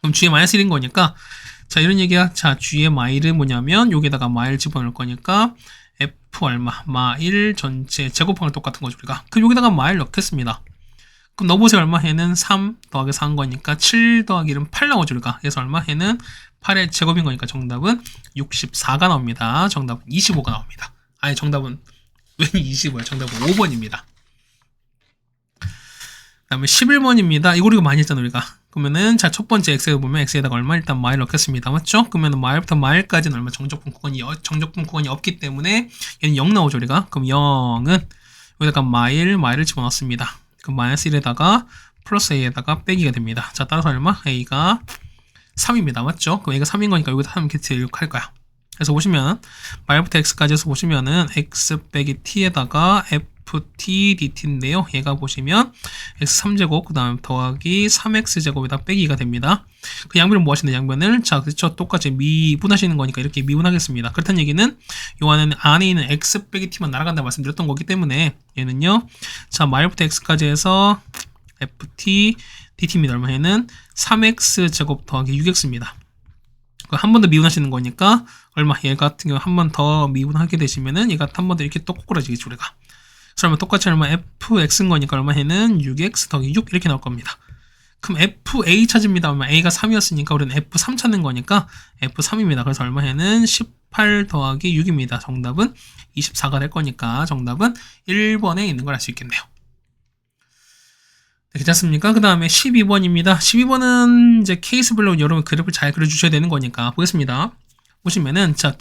그럼 g의 마이너스 1인 거니까, 자, 이런 얘기야. 자, g의 마일은 뭐냐면, 여기다가 마일 집어넣을 거니까, f 얼마? 마일 전체 제곱한 걸 똑같은 거죠, 우리가. 그럼 여기다가 마일 넣겠습니다. 그럼 넣어보세요. 얼마? 얘는 3 더하기 4한 거니까 7 더하기 1은 8 나오죠, 우리가. 그래서 얼마? 얘는 8의 제곱인 거니까 정답은 64가 나옵니다. 정답은 25가 나옵니다. 아니, 정답은 왜 25야? 정답은 5번입니다. 그 다음에 11번입니다. 이거 많이 했잖아, 우리가. 그러면은, 자, 첫 번째 x에 보면 x에다가 얼마? 일단 마일 넣겠습니다. 맞죠? 그러면 마일부터 마일까지는 얼마? 정적분 구간이 없기 때문에 얘는 0 나오죠, 우리가. 그럼 0은 여기다가 마일을 집어넣습니다. 그럼 마이너스 1에다가 플러스 a에다가 빼기가 됩니다. 자, 따라서 얼마? a가 3입니다. 맞죠? 그럼 얘가 3인 거니까 여기다 3 이렇게 대입할 거야. 그래서 보시면 마일부터 x까지 해서 보시면은 x 빼기 t에다가 ft dt인데요. 얘가 보시면 x 3제곱 그 다음 더하기 3x제곱에다 빼기가 됩니다. 그 양변을 뭐 하시는 양변을 자, 그렇죠? 똑같이 미분하시는 거니까 이렇게 미분하겠습니다. 그렇다는 얘기는 요 안에 있는 x 빼기 t만 날아간다 말씀드렸던 거기 때문에 얘는요. 자, 마일부터 x까지 해서 ft dt입니다. 얼마? 얘는 3x제곱 더하기 6x입니다. 한 번 더 미분하시는 거니까 얼마? 얘 같은 경우 한 번 더 미분하게 되시면은 얘가 한 번 더 이렇게 또 꼬꾸라지겠죠, 우리가. 그래서 얼마? 똑같이 얼마? fx인 거니까 얼마? 얘는 6x 더하기 6 이렇게 나올 겁니다. 그럼 fa 찾습니다. 얼마? a가 3이었으니까 우리는 f3 찾는 거니까 f3입니다. 그래서 얼마? 얘는 18 더하기 6입니다. 정답은 24가 될 거니까 정답은 1번에 있는 걸 알 수 있겠네요. 네, 괜찮습니까? 그 다음에 12번입니다. 12번은 이제 케이스별로 여러분 그래프를 잘 그려주셔야 되는 거니까 보겠습니다. 보시면은 자,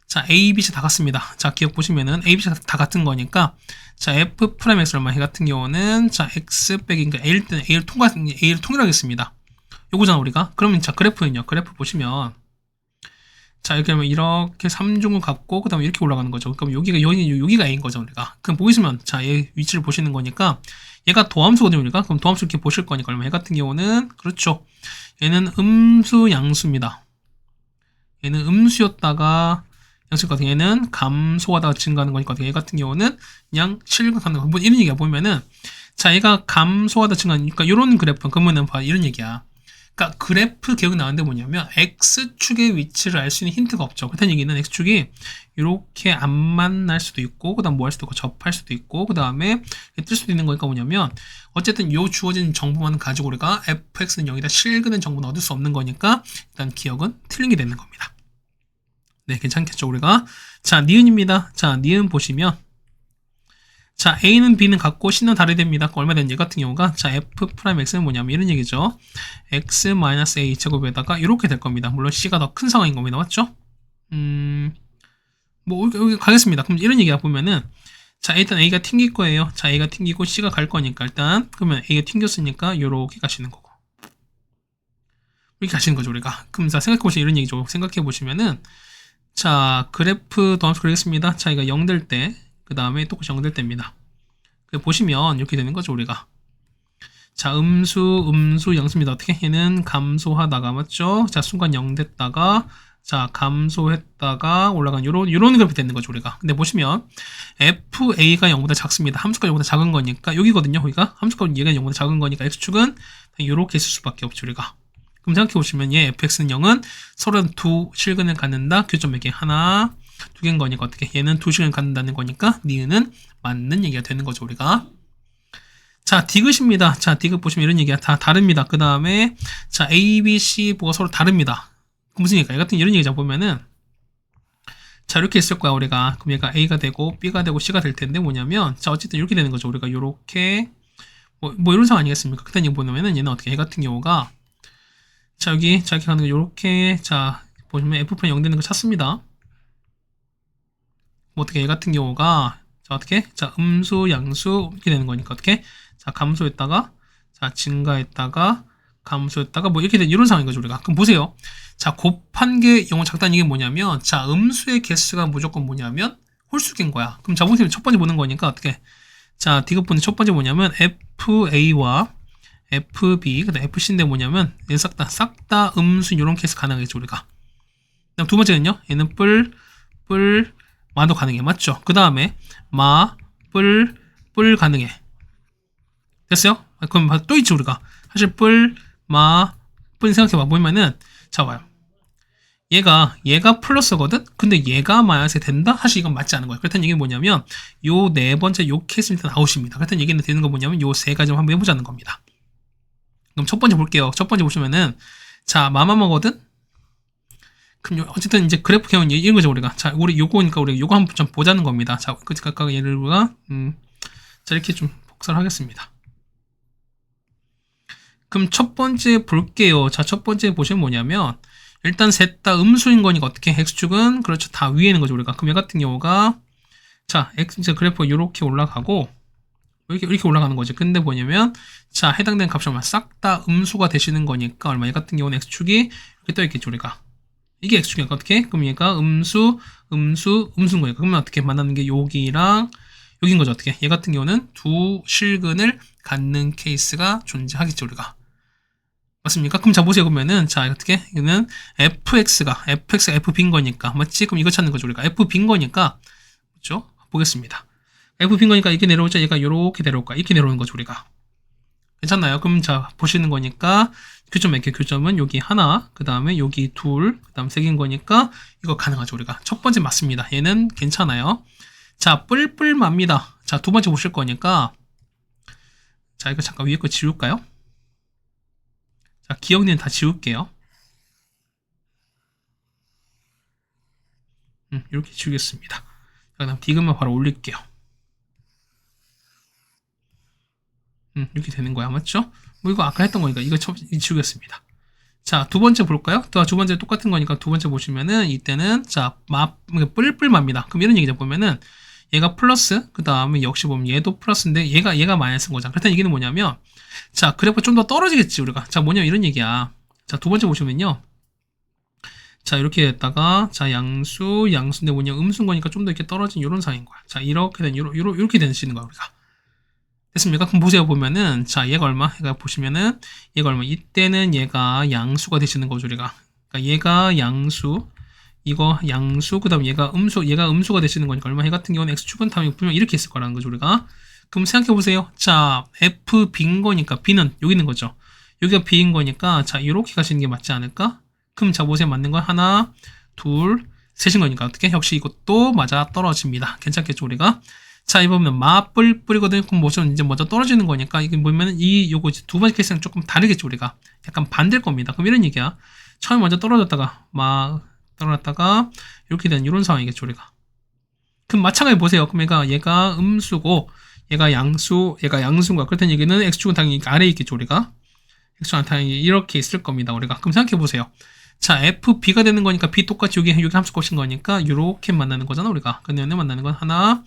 자, A, B, C 다 같습니다. 자, 기억 보시면은 A, B, C 다 같은 거니까 자, F 프라임 X 얼마? 해 같은 경우는 자, X 빼기 그러니까 A를 통일하겠습니다. 요거잖아, 우리가. 그러면 자, 그래프는요. 그래프 보시면 자, 이렇게 하면 이렇게 3중을 갖고 그 다음에 이렇게 올라가는 거죠. 그럼 여기가 A인 거죠, 우리가. 그럼 보시면 자, 얘 위치를 보시는 거니까 얘가 도함수거든요, 우리가. 그럼 도함수 이렇게 보실 거니까 얼마? 얘 같은 경우는 그렇죠. 얘는 음수 양수입니다. 얘는 음수였다가 양수일 것 같은 얘는 감소하다가 증가하는 거니까 얘 같은 경우는 그냥 실감하는 거. 이런 얘기가 보면은 자, 얘가 감소하다 증가하니까 이런 그래프 그러면은 봐 이런 얘기야. 그러니까 그래프 개혁이 나왔는데 뭐냐면 x축의 위치를 알 수 있는 힌트가 없죠. 그렇다는 얘기는 x축이 이렇게 안 만날 수도 있고 그 다음 뭐 할 수도 있고 접할 수도 있고 그 다음에 뜰 수도 있는 거니까 뭐냐면 어쨌든 요 주어진 정보만 가지고 우리가 fx는 0이다 실근은 정보는 얻을 수 없는 거니까 일단 기억은 틀린 게 되는 겁니다. 네, 괜찮겠죠, 우리가. 자, 니은입니다. 자, 니은 보시면 자, A는 B는 같고 C는 다르됩니다. 얼마 되는 얘 같은 경우가 자, F 프라임 X는 뭐냐면 이런 얘기죠. X-A 제곱에다가 이렇게 될 겁니다. 물론 C가 더 큰 상황인 겁니다. 맞죠? 뭐 여기 가겠습니다. 그럼 이런 얘기가 보면은 자, 일단 A가 튕길 거예요. 자, A가 튕기고 C가 갈 거니까 일단 그러면 A가 튕겼으니까 이렇게 가시는 거고 이렇게 가시는 거죠, 우리가. 그럼 자, 생각해 보시면 이런 얘기죠. 생각해 보시면은 자, 그래프 도함수 그리겠습니다. 자, 이거 0 될 때, 그 다음에 똑같이 0 될 때입니다. 보시면 이렇게 되는 거죠, 우리가. 자, 음수, 양수입니다. 어떻게? 얘는 감소하다가, 맞죠? 자, 순간 0 됐다가, 자, 감소했다가 올라간 요런 그래프 되는 거죠, 우리가. 근데 보시면 FA가 0보다 작습니다. 함수가 0보다 작은 거니까, 여기거든요, 여기가. 함수가 얘가 0보다 작은 거니까 X축은 이렇게 있을 수밖에 없죠, 우리가. 그럼 생각해보시면 얘 fx는 0은 서로 두 실근을 갖는다. 교점 몇 개? 하나, 두 개인 거니까 어떻게? 얘는 두 실근을 갖는다는 거니까 니은은 맞는 얘기가 되는 거죠, 우리가. 자, 디귿입니다. 자, 디귿 보시면 이런 얘기야. 다 다릅니다. 그 다음에, 자, A, B, C 뭐가 서로 다릅니다. 무슨 얘기야? 같은 이런 얘기자 보면은, 자, 이렇게 있을 거야, 우리가. 그럼 얘가 A가 되고, B가 되고, C가 될 텐데, 뭐냐면, 자, 어쨌든 이렇게 되는 거죠. 우리가 요렇게, 뭐 이런 상황 아니겠습니까? 그딴 얘기 보면은, 얘는 어떻게, 얘 같은 경우가, 자, 여기, 자, 이렇게 가는 거, 요렇게, 자, 보시면 F'는 0 되는 거 찾습니다. 뭐 어떻게, 얘 같은 경우가, 자, 어떻게? 자, 음수, 양수, 이렇게 되는 거니까, 어떻게? 자, 감소했다가, 자, 증가했다가, 감소했다가, 뭐 이렇게 된 이런 상황인 거죠, 우리가. 그럼 보세요. 자, 곱한 게 영어 작다는 이게 뭐냐면, 자, 음수의 개수가 무조건 뭐냐면, 홀수인 거야. 그럼 자, 보세요. 첫 번째 보는 거니까, 어떻게? 자, 디귿분의 첫 번째 뭐냐면, FA와 FB, 그 다음 FC인데 뭐냐면, 얘는 싹 다 음수, 이런 케이스 가능하겠죠, 우리가. 그다음 두 번째는요, 얘는 마도 가능해. 맞죠? 그 다음에, 뿔 가능해. 됐어요? 그럼 또 있지, 우리가. 사실 뿔 생각해봐. 보면은, 자, 봐요. 얘가 플러스거든? 근데 얘가 마이너스 된다? 사실 이건 맞지 않은 거야. 그렇다는 얘기는 뭐냐면, 요 네 번째 요 케이스는 일단 아웃입니다. 그렇다는 얘기는 되는 거 뭐냐면, 요 세 가지 한번 해보자는 겁니다. 그럼 첫 번째 볼게요. 첫 번째 보시면은, 자, 마마머거든? 그럼 어쨌든 이제 그래프 개원 이런 거죠, 우리가. 자, 우리 요거니까 우리 요거 한번 좀 보자는 겁니다. 자, 각각 예를 우리가, 자, 이렇게 좀 복사를 하겠습니다. 그럼 첫 번째 볼게요. 자, 첫 번째 보시면 뭐냐면, 일단 셋 다 음수인 거니까 어떻게 x축은 그렇죠, 다 위에 있는 거죠, 우리가. 그럼 얘 같은 경우가, 자, 이제 그래프가 이렇게 올라가고, 이렇게 올라가는 거지. 근데 뭐냐면, 자, 해당되는 값이 얼마 싹 다 음수가 되시는 거니까 얼마, 얘 같은 경우는 x축이 이렇게 떠 있겠죠, 우리가. 이게 x축이니까 어떻게? 그럼 얘가 음수인 거니까. 그러면 어떻게 만나는 게 여기랑 여긴 거죠, 어떻게? 얘 같은 경우는 두 실근을 갖는 케이스가 존재하겠죠, 우리가. 맞습니까? 그럼 자, 보세요. 그러면은, 자, 어떻게? 이거는 fx가 fb인 거니까. 맞지? 그럼 이거 찾는 거죠, 우리가. fb인 거니까. 그렇죠? 보겠습니다. fb인 거니까 이렇게 내려오자. 얘가 이렇게 내려올 거야. 이렇게 내려오는 거죠, 우리가. 괜찮나요? 그럼 자, 보시는 거니까 교점 몇 개? 교점은 여기 하나, 그 다음에 여기 둘, 그 다음 세 개인 거니까 이거 가능하죠, 우리가. 첫 번째 맞습니다. 얘는 괜찮아요. 자, 뿔뿔 맙니다. 자, 두 번째 보실 거니까, 자, 이거 잠깐 위에 거 지울까요? 자, 기억니는 다 지울게요. 이렇게 지우겠습니다. 그 다음 디귿만 바로 올릴게요. 이렇게 되는 거야. 맞죠? 뭐 이거 아까 했던 거니까 이거 지우겠습니다. 자, 두 번째 볼까요? 두 번째 똑같은 거니까 두 번째 보시면은 이때는 자, 뿔뿔 맙니다. 그럼 이런 얘기죠. 보면은 얘가 플러스, 그 다음에 역시 보면 얘도 플러스인데 얘가 마이너스인 거잖아. 그렇다는 얘기는 뭐냐면, 자, 그래프가 좀 더 떨어지겠지, 우리가. 자, 뭐냐면 이런 얘기야. 자, 두 번째 보시면요. 자, 이렇게 됐다가, 자, 양수인데 뭐냐, 음수인 거니까 좀 더 이렇게 떨어진 이런 상인 거야. 자, 이렇게 되시는 거야, 우리가. 됐습니까? 그럼 보세요, 보면은, 자, 얘가 얼마? 얘가 보시면은, 얘가 얼마? 이때는 얘가 양수가 되시는 거죠, 우리가. 그러니까 얘가 양수, 이거 양수, 그 다음 얘가 음수가 되시는 거니까 얼마? 얘 같은 경우는 x축은 다음에 분명 이렇게 있을 거라는 거죠, 우리가. 그럼 생각해보세요. 자, f b인 거니까, b는 여기 있는 거죠. 여기가 b인 거니까, 자, 이렇게 가시는 게 맞지 않을까? 그럼 자, 보세요. 맞는 건 하나, 둘, 셋인 거니까, 어떻게? 역시 이것도 맞아 떨어집니다. 괜찮겠죠, 우리가? 자, 이 보면 마뿔뿔이거든요. 그럼 뭐죠? 이제 먼저 떨어지는 거니까, 이게 보면은 요거 두 번째 케이스랑 조금 다르겠죠, 우리가. 약간 반대일 겁니다. 그럼 이런 얘기야. 처음에 먼저 떨어졌다가, 떨어졌다가, 이렇게 된 이런 상황이겠죠, 우리가. 그럼 마찬가지 보세요. 그럼 얘가 음수고, 얘가 양수인 거야. 그렇다는 얘기는 x축은 당연히 아래에 있겠죠, 우리가. x축은 당연히 이렇게 있을 겁니다, 우리가. 그럼 생각해 보세요. 자, fb가 되는 거니까 b 똑같이 여기 함수 값인 거니까 이렇게 만나는 거잖아, 우리가. 근데 얘네 만나는 건 하나,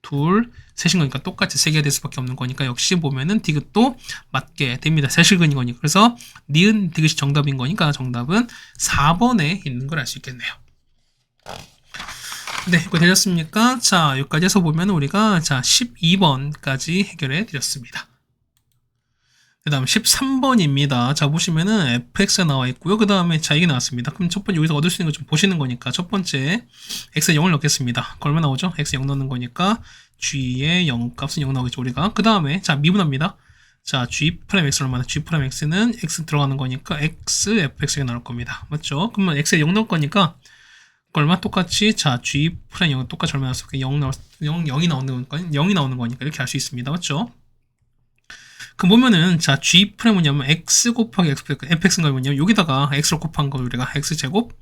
둘, 셋인 거니까 똑같이 세 개가 될 수밖에 없는 거니까 역시 보면은 디귿도 맞게 됩니다. 세실근인 거니까. 그래서 니은 디귿이 정답인 거니까 정답은 4번에 있는 걸 알 수 있겠네요. 네, 이거 되셨습니까? 자, 여기까지 해서 보면 우리가 자 12번까지 해결해 드렸습니다. 그 다음 13번입니다. 자, 보시면은 fx가 나와 있고요. 그 다음에 자, 이게 나왔습니다. 그럼 첫 번째 여기서 얻을 수 있는 거 좀 보시는 거니까 첫 번째 x에 0을 넣겠습니다. 얼마 나오죠? x에 0 넣는 거니까 g의 0 값은 0 나오겠죠, 우리가. 그 다음에 자, 미분합니다. 자, g'x는 얼마나? g'x는 x 들어가는 거니까 x fx가 나올 겁니다. 맞죠? 그러면 x에 0 넣을 거니까 얼마? 똑같이 자, g'0은 똑같이 얼마 나왔어? 0이 나오는 거니까 이렇게 할 수 있습니다. 맞죠? 그 보면은 자 g 프라임 뭐냐면 x 곱하기 fx인가 뭐냐면 여기다가 x로 곱한 거 우리가 x제곱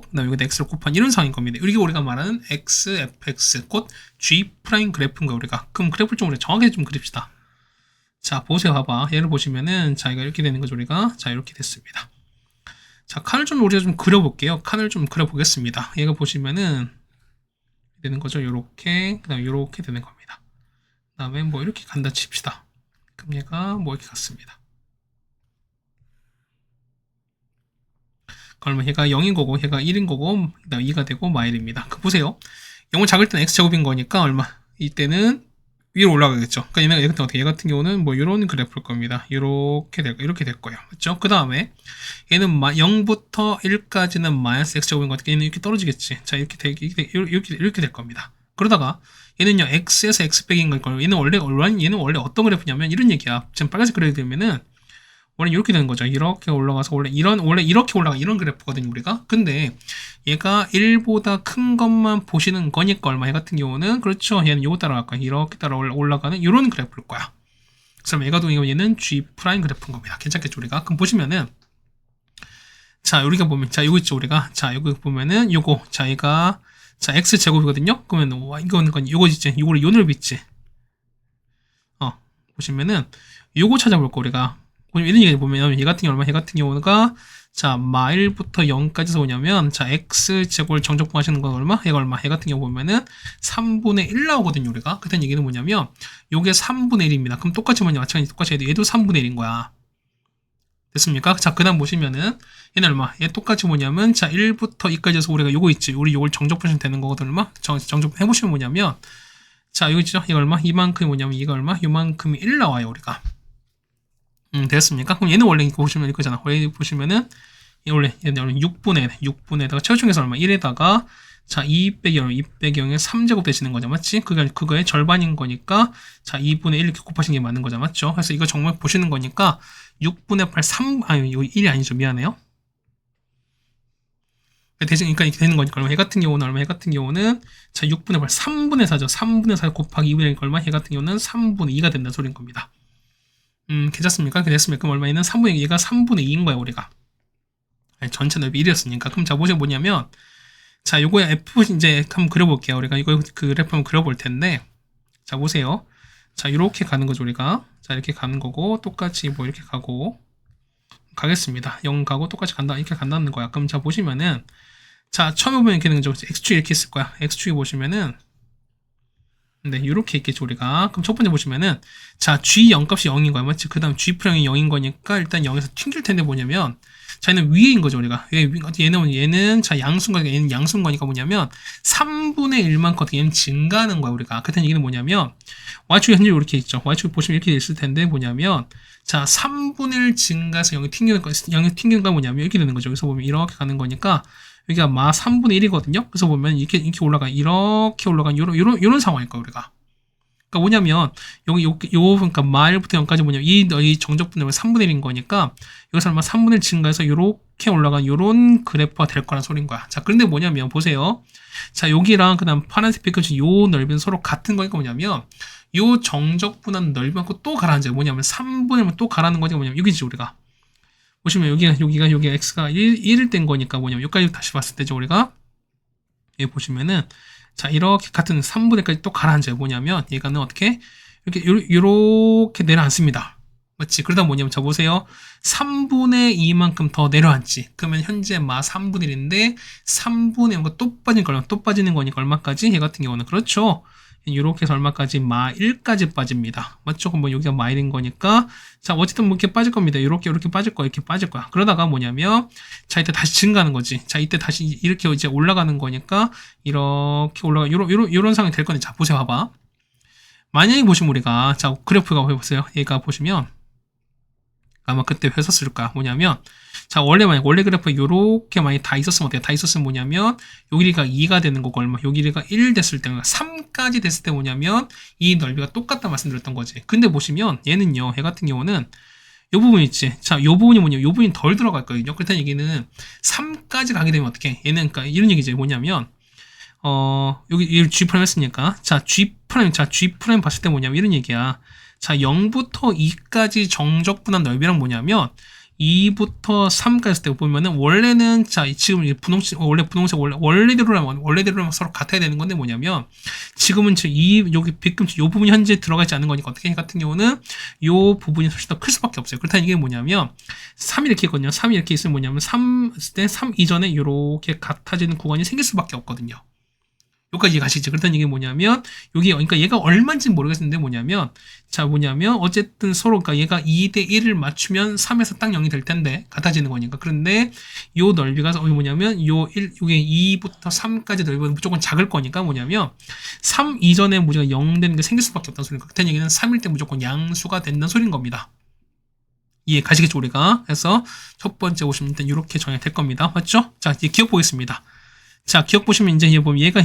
그다음에 여기다 x로 곱한 이런 상황인 겁니다. 이게 우리가 말하는 x fx 곧 g 프라임 그래프인 거 우리가. 그럼 그래프를 좀 우리가 정확하게 좀 그립시다. 자 보세요, 봐봐. 얘를 보시면은 자 이거 이렇게 되는 거죠 우리가. 자 이렇게 됐습니다. 자 칸을 좀 우리가 좀 그려볼게요. 칸을 좀 그려보겠습니다. 얘가 보시면은 되는 거죠. 요렇게 그다음에 요렇게 되는 겁니다. 그다음에 뭐 이렇게 간다 칩시다. 그럼 얘가 뭐 이렇게 갔습니다. 그러면 얘가 0인 거고 얘가 1인 거고 그다음 2가 되고 마일입니다. 그 보세요. 0을 작을 때는 x제곱인 거니까 얼마? 이때는 위로 올라가겠죠. 그러니까 얘 같은 경우는 뭐 이런 그래프일 겁니다. 이렇게 될 거예요. 맞죠? 그 다음에 얘는 0부터 1까지는 마이너스 x제곱인 거니까 얘는 이렇게 떨어지겠지. 자 이렇게 될 겁니다. 그러다가 얘는요 x에서 x 빼기인 걸 거예요. 얘는 원래 어떤 그래프냐면 이런 얘기야. 지금 빨간색 그래프 되면은 원래 이렇게 되는 거죠. 이렇게 올라가서 원래 이렇게 올라가 이런 그래프거든요, 우리가. 근데 얘가 1보다 큰 것만 보시는 거니까 얼마? 얘 같은 경우는 그렇죠. 얘는 요거 따라갈 거야. 이렇게 따라 올라가는 이런 그래프일 거야. 그럼 얘가 동이면 얘는 G 프라임 그래프인 겁니다. 괜찮겠죠, 우리가? 그럼 보시면은 자, 우리가 보면 자, 요거 있죠, 우리가. 자, 여기 보면은 요거 자, 얘가 자, x 제곱이거든요. 그러면 와, 이거는 요거 있지. 요거를 요 넓이 있지. 보시면은 요거 찾아볼 거 우리가. 이런 얘기 보면 얘 같은 경우가 자 마일부터 0까지 뭐냐면 자 x제곱을 정적분 하시는 건 얼마? 얘가 얼마? 얘 같은 경우 보면은 3분의 1 나오거든요 우리가. 그때 얘기는 뭐냐면 요게 3분의 1입니다. 그럼 똑같이 뭐냐 마찬가지 똑같이 얘도 3분의 1인 거야. 됐습니까? 자 그 다음 보시면은 얘는 얼마? 얘 똑같이 뭐냐면 자 1부터 2까지 해서 우리가 요거 있지. 우리 요걸 정적분하시면 되는 거거든 얼마? 정적분 해보시면 뭐냐면 자 여기 있죠? 얘가 얼마? 이만큼이 뭐냐면 얘가 얼마? 요만큼이 1 나와요 우리가. 됐습니까? 그럼 얘는 원래 이거 보시면 이거잖아. 원래 보시면은 원래 얘는 6분에다가 최소중에서 얼마? 1에다가 자 2 빼기 0, 2 빼기 0에 3제곱 되시는 거죠, 맞지? 그거의 절반인 거니까 자 2분의 1 이렇게 곱하신 게 맞는 거죠, 맞죠? 그래서 이거 정말 보시는 거니까 6분의 8, 3 아니 이거 1이 아니죠, 미안해요. 대신 그러니까 이렇게 되는 거니까 얼마? 얘 같은 경우는 얼마? 얘 같은 경우는 자 6분의 8, 3분의 4죠. 3분의 4 곱하기 2분의 1 얼마? 얘 같은 경우는 3분의 2가 된다는 소리인 겁니다. 괜찮습니까? 됐습니까? 그럼 얼마에는 3분의 2, 얘가 3분의 2인 거야, 우리가. 아니, 전체 넓이 1이었으니까. 그럼 자, 보시면 뭐냐면, 자, 요거에 F, 이제 한번 그려볼게요. 우리가 이거 그래프 한번 그려볼 텐데, 자, 보세요. 자, 이렇게 가는 거죠, 우리가. 자, 이렇게 가는 거고, 똑같이 뭐 이렇게 가겠습니다. 0 가고 똑같이 간다, 이렇게 간다는 거야. 그럼 자, 보시면은, 자, 처음에 보면 이렇게 되는 거죠. X축이 이렇게 있을 거야. X축이 보시면은, 네, 이렇게 있겠죠, 우리가. 그럼 첫 번째 보시면은, 자, G 0값이 0인 거야, 맞지? 그 다음 G 프라임이 0인 거니까, 일단 0에서 튕길 텐데 뭐냐면, 자, 얘는 위에인 거죠, 우리가. 얘는, 자, 양수인 거니까, 얘는 양수인 거니까 뭐냐면, 3분의 1만큼 얘는 증가하는 거야, 우리가. 그때 얘기는 뭐냐면, Y축이 현재 이렇게 있죠. Y축 보시면 이렇게 있을 텐데, 뭐냐면, 자, 3분의 1 증가해서 0이 튕기는 거 뭐냐면, 이렇게 되는 거죠. 여기서 보면 이렇게 가는 거니까, 여기가 3분의 1이거든요. 그래서 보면 이렇게 이렇게 올라간 요런 상황일 거예요, 우리가. 그러니까 뭐냐면 그러니까 마일부터 0까지 뭐냐면 이 정적분량은 3분의 1인 거니까 여기서 아마 3분의 1 증가해서 이렇게 올라간 요런 그래프가 될 거란 소린 거야. 자, 그런데 뭐냐면 보세요. 자, 여기랑 그다음 파란색 빛깔이 요 넓이는 서로 같은 거니까 뭐냐면 요 정적분한 넓이만큼 또 가라앉아요. 뭐냐면 3분의 1만 또 가라는 거니까 뭐냐면 여기지 우리가. 보시면 여기가 x가 1일 된 거니까 뭐냐면 여기까지 다시 봤을 때죠 우리가 여기 보시면은 자 이렇게 같은 3분의 1까지 또 가라앉아요. 뭐냐면 얘가는 어떻게 이렇게 내려앉습니다. 맞지? 그러다 뭐냐면 자 보세요. 3분의 2만큼 더 내려앉지. 그러면 현재 3분의 1인데 3분의 1가 또 빠지는 거니까 얼마까지? 얘 같은 경우는 그렇죠. 이렇게 해서 얼마까지? 1까지 빠집니다. 맞죠? 그럼 뭐 여기가 1인 거니까 자 어쨌든 뭐 이렇게 빠질 겁니다. 이렇게 빠질 거야. 이렇게 빠질 거야. 그러다가 뭐냐면 자 이때 다시 증가하는 거지. 자 이때 다시 이렇게 이제 올라가는 거니까 이렇게 올라가 요런 상황이 될 건데 자 보세요. 봐봐. 만약에 보시면 우리가 자 그래프가 해보세요. 얘가 보시면 아마 그때 왜 썼을까? 뭐냐면 자 원래 그래프가 요렇게 많이 다 있었으면 어때요? 다 있었으면 뭐냐면 요 길이가 2가 되는 거고 얼마? 요 길이가 1 됐을 때 3까지 됐을 때 뭐냐면 이 넓이가 똑같다 말씀드렸던 거지. 근데 보시면 얘는요. 얘 같은 경우는 요 부분 있지. 자, 요 부분이 뭐냐면 요 부분이 덜 들어갈 거거든요. 그렇다는 얘기는 3까지 가게 되면 어떻게? 얘는 그러니까 이런 얘기지. 뭐냐면 여기 G 프라임 했으니까 자 G 프라임 봤을 때 뭐냐면 이런 얘기야. 자, 0부터 2까지 정적분한 넓이랑 뭐냐면 2부터 3까지 했을 때 보면은 원래는 자 지금 원래대로라면 서로 같아야 되는 건데 뭐냐면 지금은 여기 비금치 요 부분이 현재 들어가지 않는 거니까 어떻게 같은 경우는 요 부분이 훨씬 더 클 수밖에 없어요. 그렇다는 이게 뭐냐면 3 이렇게 있거든요. 3 이렇게 있으면 뭐냐면 3 했을 때 3 이전에 이렇게 같아지는 구간이 생길 수밖에 없거든요. 여기까지 가시죠. 그렇다는 얘기 뭐냐면 여기 그러니까 얘가 얼마인지 모르겠는데 뭐냐면 자 뭐냐면 어쨌든 서로 그러니까 얘가 2대 1을 맞추면 3에서 딱 0이 될 텐데 같아지는 거니까. 그런데 요 넓이가 뭐냐면 요게 2부터 3까지 넓이가 무조건 작을 거니까 뭐냐면 3 이전에 무조건 0 되는 게 생길 수밖에 없다는 소리니까. 그렇다는 얘기는 3일 때 무조건 양수가 된다는 소리인 겁니다. 이해 가시겠죠 우리가? 그래서 첫 번째 보시면 일단 이렇게 정해야 될 겁니다. 맞죠? 자 이제 기억 보겠습니다. 자, 기억 보시면 이제 보면 얘가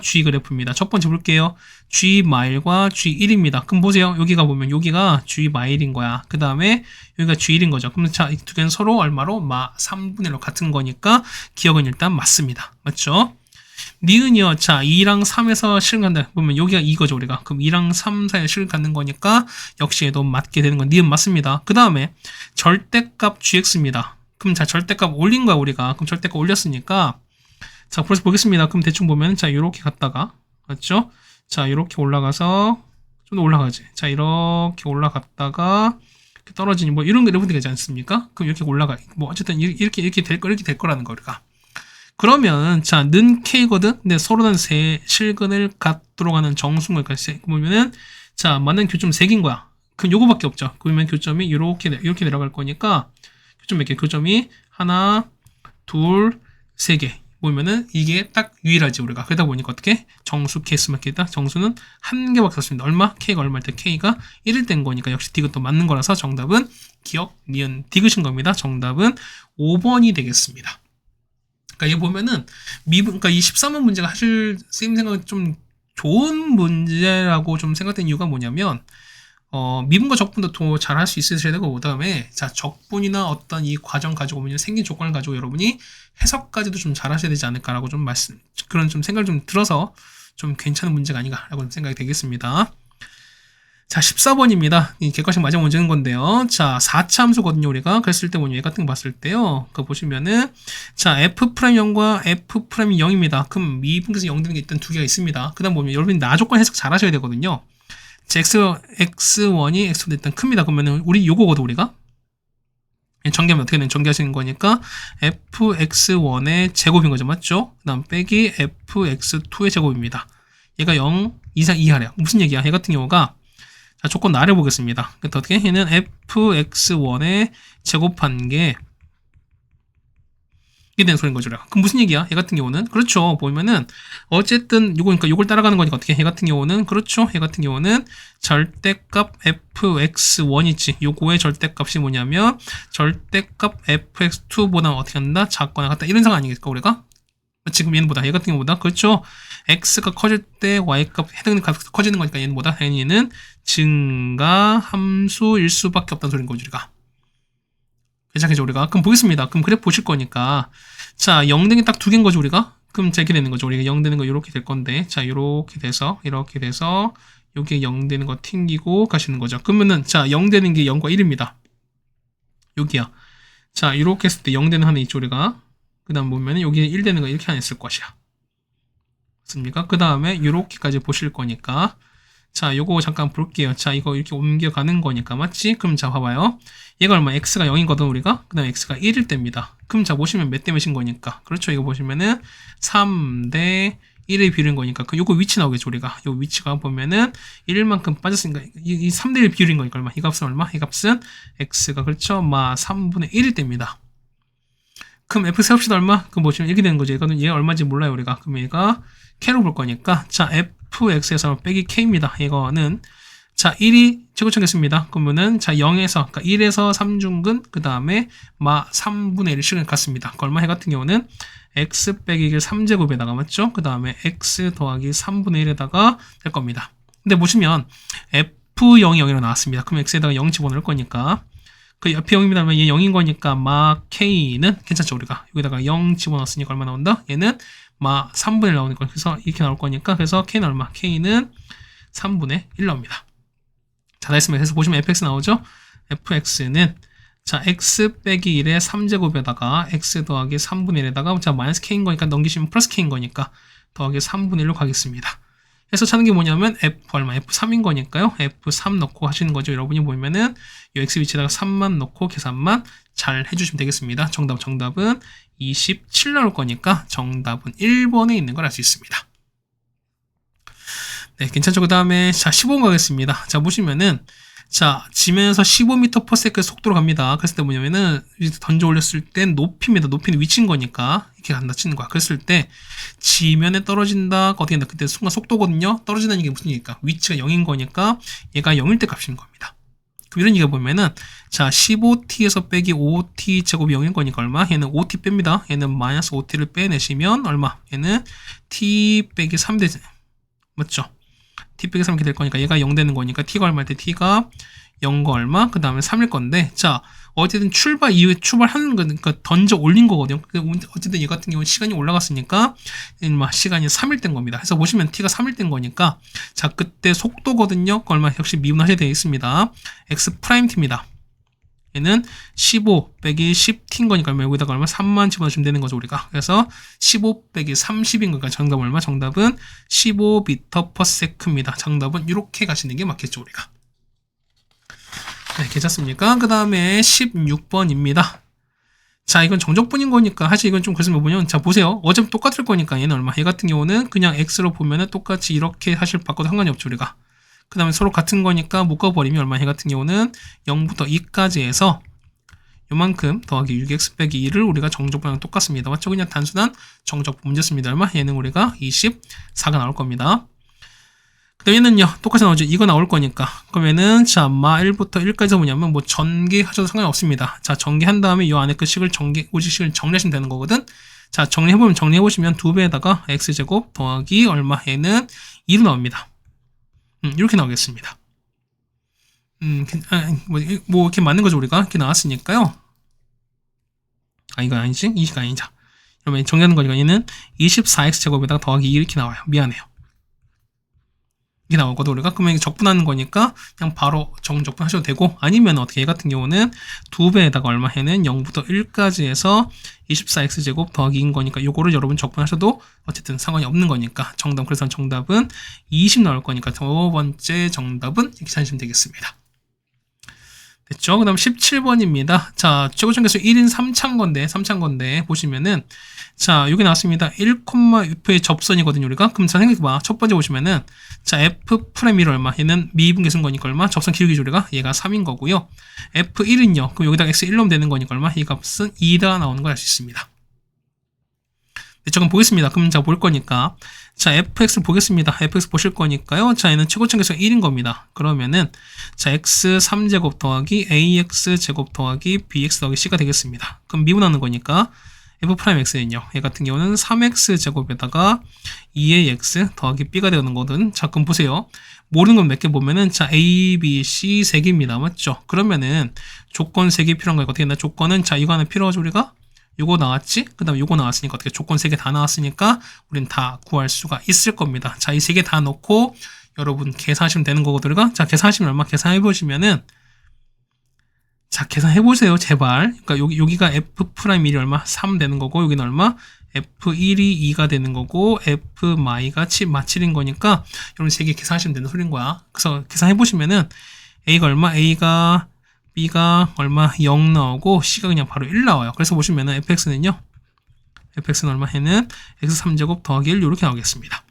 G 그래프입니다. 첫 번째 볼게요. G 마일과 G1입니다. 그럼 보세요. 여기가 보면 여기가 G 마일인 거야. 그 다음에 여기가 G1인 거죠. 그럼 자, 이 두 개는 서로 얼마로? 3분의 1로 같은 거니까 기억은 일단 맞습니다. 맞죠? 니은이요. 자, 2랑 3에서 실을 간다. 보면 여기가 이거죠, 우리가. 그럼 2랑 3 사이에 실을 갖는 거니까 역시 얘도 맞게 되는 건 니은 맞습니다. 그 다음에 절대값 GX입니다. 그럼 자, 절대값 올린 거야, 우리가. 그럼 절대값 올렸으니까 자, 그래서 보겠습니다. 그럼 대충 보면, 자, 요렇게 갔다가, 맞죠? 자, 요렇게 올라가서, 좀 더 올라가지. 자, 이렇게 올라갔다가, 이렇게 떨어지니, 뭐, 이런 그래프가 되지 않습니까? 그럼 이렇게 올라가. 뭐, 어쨌든, 이렇게 될 거라는 거, 우리가. 그러면, 자, 는 K거든? 근데 서로는 실근을 갖도록 하는 정수인 거니까, 보면은, 자, 맞는 교점 3개인 거야. 그럼 요거밖에 없죠. 그러면 교점이 이렇게 내려갈 거니까, 교점 몇 개? 교점이 하나, 둘, 3개. 보면은 이게 딱 유일하지 우리가. 그러다 보니까 어떻게 정수 케이스만 있다. 정수는 한 개밖에 없습니다. 얼마? K가 얼마일 때 K가 1일 된 거니까 역시 디귿도 맞는 거라서 정답은 기억 니은 디귿인 겁니다. 정답은 5번이 되겠습니다. 그러니까 이거 보면은 그러니까 이 13번 문제가 사실 쌤 생각에 좀 좋은 문제라고 좀 생각된 이유가 뭐냐면 미분과 적분도 더 잘 할 수 있으셔야 되고, 그 다음에, 자, 적분이나 어떤 이 과정 가지고 보면 생긴 조건을 가지고 여러분이 해석까지도 좀 잘 하셔야 되지 않을까라고 좀 그런 좀 생각을 좀 들어서 좀 괜찮은 문제가 아닌가라고 생각이 되겠습니다. 자, 14번입니다. 이 객관식 마지막 문제는 건데요. 자, 4차 함수거든요, 우리가. 그랬을 때 뭐냐, 얘 같은 거 봤을 때요. 그거 보시면은, 자, F'0과 F'0입니다. 그럼 미분계에서 0 되는 게 일단 두 개가 있습니다. 그 다음 보면 여러분이 나 조건 해석 잘 하셔야 되거든요. x1이 x보다 일단 큽니다. 그러면 우리 요거거든 우리가 전개하면 어떻게 되는 전개하시는 거니까 fx1의 제곱인 거죠. 맞죠? 그 다음 빼기 fx2의 제곱입니다. 얘가 0 이상 이하래요. 무슨 얘기야? 얘 같은 경우가 자, 조건 나를 보겠습니다. 그러니까 어떻게 얘는 fx1의 제곱한 게 이게 되는 소리인 거죠. 그럼 무슨 얘기야? 얘 같은 경우는 그렇죠. 보면은 어쨌든 그러니까 요걸 따라가는 거니까 어떻게? 얘 같은 경우는 그렇죠. 얘 같은 경우는 절대값 fx1 있지. 요거의 절대값이 뭐냐면 절대값 fx2보다 어떻게 한다? 작거나 같다. 이런 상황 아니겠을까 우리가? 지금 얘는 보다 얘 같은 경우보다 그렇죠. x가 커질 때 y값 해당하는 값이 커지는 거니까 얘는 보다 얘는 증가 함수일 수밖에 없다는 소리인 거죠. 우리가. 괜찮겠죠 우리가? 그럼 보겠습니다. 그럼 그래프 보실 거니까 자 0 되는 게 딱 두 개인 거죠 우리가? 그럼 자 이렇게 되는 거죠. 우리가 0 되는 거 이렇게 될 건데 자 이렇게 돼서 여기에 0 되는 거 튕기고 가시는 거죠. 그러면은 자 0 되는 게 0과 1입니다. 여기야. 자 이렇게 했을 때 0 되는 하나 있죠 우리가? 그 다음 보면은 여기에 1 되는 거 이렇게 하나 있을 것이야. 맞습니까? 그 다음에 이렇게까지 보실 거니까 자, 요거 잠깐 볼게요. 자, 이거 이렇게 옮겨가는 거니까, 맞지? 그럼 자, 봐봐요. 얘가 얼마? x가 0이거든, 우리가? 그 다음에 x가 1일 때입니다. 그럼 자, 보시면 몇 대 몇인 거니까. 그렇죠? 이거 보시면은 3대 1의 비율인 거니까. 요거 위치 나오겠죠, 우리가? 요 위치가 보면은 1만큼 빠졌으니까, 이 3대 1 비율인 거니까 얼마? 이 값은 얼마? 이 값은 x가, 그렇죠? 3분의 1일 때입니다. 그럼 f 세웁시다 얼마? 그럼 보시면 이렇게 되는 거죠. 이거는 얘가 얼마인지 몰라요, 우리가. 그럼 얘가 k로 볼 거니까. 자, fx에서 빼기 k입니다. 이거는 자 1이 제곱하겠습니다. 그러면은 자 0에서 그러니까 1에서 3중근 그 다음에 3분의 1 실근 같습니다. 그 얼마 해 같은 경우는 x 빼기 3제곱에다가 맞죠? 그 다음에 x 더하기 3분의 1에다가 될 겁니다. 근데 보시면 f0이 0이라고 나왔습니다. 그럼 x에다가 0 집어넣을 거니까 그 옆에 0입니다. 하면 얘 0인 거니까 k는 괜찮죠 우리가 여기다가 0 집어넣었으니까 얼마 나온다? 얘는 3분의 1 나오는 거 그래서 이렇게 나올 거니까 그래서 k는 얼마? k는 3분의 1 나옵니다. 자, 다 했습니다. 그래서 보시면 fx 나오죠? fx는 자, x 빼기 1의 3제곱에다가 x 더하기 3분의 1에다가 자, 마이너스 k인 거니까 넘기시면 플러스 k인 거니까 더하기 3분의 1로 가겠습니다. 그래서 찾는 게 뭐냐면 f 얼마? f3인 거니까요. f3 넣고 하시는 거죠. 여러분이 보면은 이 x 위치에다가 3만 넣고 계산만 잘 해주시면 되겠습니다. 정답은 27 나올 거니까 정답은 1번에 있는 걸 알 수 있습니다. 네, 괜찮죠? 그 다음에 자 15번 가겠습니다. 자 보시면은 자 지면에서 15m/s 속도로 갑니다. 그랬을 때 뭐냐면은 던져 올렸을 땐 높이입니다. 높이는 위치인 거니까 이렇게 간다 치는 거야. 그랬을 때 지면에 떨어진다 어떻게 된다? 그때 순간 속도거든요. 떨어진다는 게 무슨 얘기일까? 위치가 0인 거니까 얘가 0일 때 값인 겁니다. 그럼 이런 얘기가 보면은 자 15t에서 빼기 5t 제곱이 0인 거니까 얼마? 얘는 5t 뺍니다. 얘는 마이너스 5t를 빼내시면 얼마? 얘는 t 빼기 3 되지 맞죠? t 빼기 3 이렇게 될 거니까 얘가 0 되는 거니까 t가 얼마일 때 t가 0과 얼마? 그 다음에 3일 건데 자 어쨌든 출발 이후에 출발하는 거니까 던져 올린 거거든요. 어쨌든 얘 같은 경우는 시간이 올라갔으니까 시간이 3일 된 겁니다. 그래서 보시면 t가 3일 된 거니까 자 그때 속도거든요. 그 얼마 역시 미분하셔야 되어 있습니다. x 프라임 t입니다. 얘는 15 빼기 10t인 거니까 여기다가 얼마? 3만 집어넣으시면 되는 거죠, 우리가. 그래서 15 빼기 30인 거니까 정답은 얼마? 정답은 15m/s입니다. 정답은 이렇게 가시는 게 맞겠죠, 우리가. 네, 괜찮습니까? 그 다음에 16번입니다. 자, 이건 정적분인 거니까 사실 이건 좀 그랬으면 뭐냐면 자, 보세요. 어차피 똑같을 거니까 얘는 얼마? 얘 같은 경우는 그냥 x로 보면은 똑같이 이렇게 사실 바꿔도 상관이 없죠, 우리가. 그 다음에 서로 같은 거니까 묶어버리면 얼마? 얘 같은 경우는 0부터 2까지 해서 요만큼 더하기 6x 빼기 2를 우리가 정적분이랑 똑같습니다. 맞죠? 그냥 단순한 정적분 문제였습니다. 얼마? 얘는 우리가 24가 나올 겁니다. 그 다음에 얘는요, 똑같이 나오죠. 이거 나올 거니까. 그러면은, 자, 마 1부터 1까지 뭐냐면, 뭐, 전개하셔도 상관이 없습니다. 자, 전개한 다음에 요 안에 그 식을 우지식을 정리하시면 되는 거거든. 자, 정리해보시면 2배에다가 x제곱 더하기 얼마? 얘는 2로 나옵니다. 이렇게 나오겠습니다. 뭐 이렇게 맞는 거죠, 우리가. 이렇게 나왔으니까요. 아, 이거 아니지? 20가 아니죠. 그러면 정리하는 거니까 얘는 24x제곱에다가 더하기 2 이렇게 나와요. 미안해요. 이게 나오거든, 우리가. 그러면 적분하는 거니까 그냥 바로 정적분 하셔도 되고, 아니면 어떻게 얘 같은 경우는 2배에다가 얼마 해는 0부터 1까지 해서 24x제곱 더하기 2인 거니까 요거를 여러분 적분하셔도 어쨌든 상관이 없는 거니까 그래서 정답은 20 나올 거니까 두 번째 정답은 이렇게 찾으시면 되겠습니다. 됐죠? 그 다음 17번입니다. 자, 최고점계수 1인 3차인 건데, 보시면은, 자, 여기 나왔습니다. 1,6의 접선이거든요, 우리가. 그럼 자, 생각해봐. 첫 번째 보시면은, 자, f'1이 얼마? 얘는 미분계수인 거니까 얼마? 접선 기울기죠, 우리가. 얘가 3인 거고요. f1은요. 그럼 여기다가 x 1 넣으면 되는 거니까 얼마? 이 값은 2가 나오는 걸 알 수 있습니다. 네, 그럼 보겠습니다. 그럼 자, 볼 거니까. 자, fx를 보겠습니다. fx 보실 거니까요. 자, 얘는 최고점계수가 1인 겁니다. 그러면은, 자, x 3제곱 더하기 ax 제곱 더하기 bx 더하기 c가 되겠습니다. 그럼 미분하는 거니까, f'x는요. 얘 같은 경우는 3x 제곱에다가 2ax 더하기 b가 되는 거든. 자, 그럼 보세요. 모르는 건 몇 개 보면은, 자, a, b, c 3개입니다. 맞죠? 그러면은, 조건 3개 필요한 거니까 어떻게 했나? 조건은, 자, 이거 하나 필요하죠, 우리가? 요거 나왔지? 그 다음에 요거 나왔으니까 어떻게 조건 3개 다 나왔으니까 우린 다 구할 수가 있을 겁니다. 자, 이 3개 다 넣고 여러분 계산하시면 되는 거거든요. 자, 계산하시면 얼마? 계산해보시면은 자, 계산해보세요. 제발. 그러니까 여기가 f'1이 얼마? 3 되는 거고 여기는 얼마? f1이 2가 되는 거고 f마이가 7인 거니까 여러분 3개 계산하시면 되는 소리인 거야. 그래서 계산해보시면은 a가 얼마? a가 b가 얼마? 0 나오고 c가 그냥 바로 1 나와요. 그래서 보시면은 fx는요. fx는 얼마 해는 x3제곱 더하기 1 이렇게 나오겠습니다.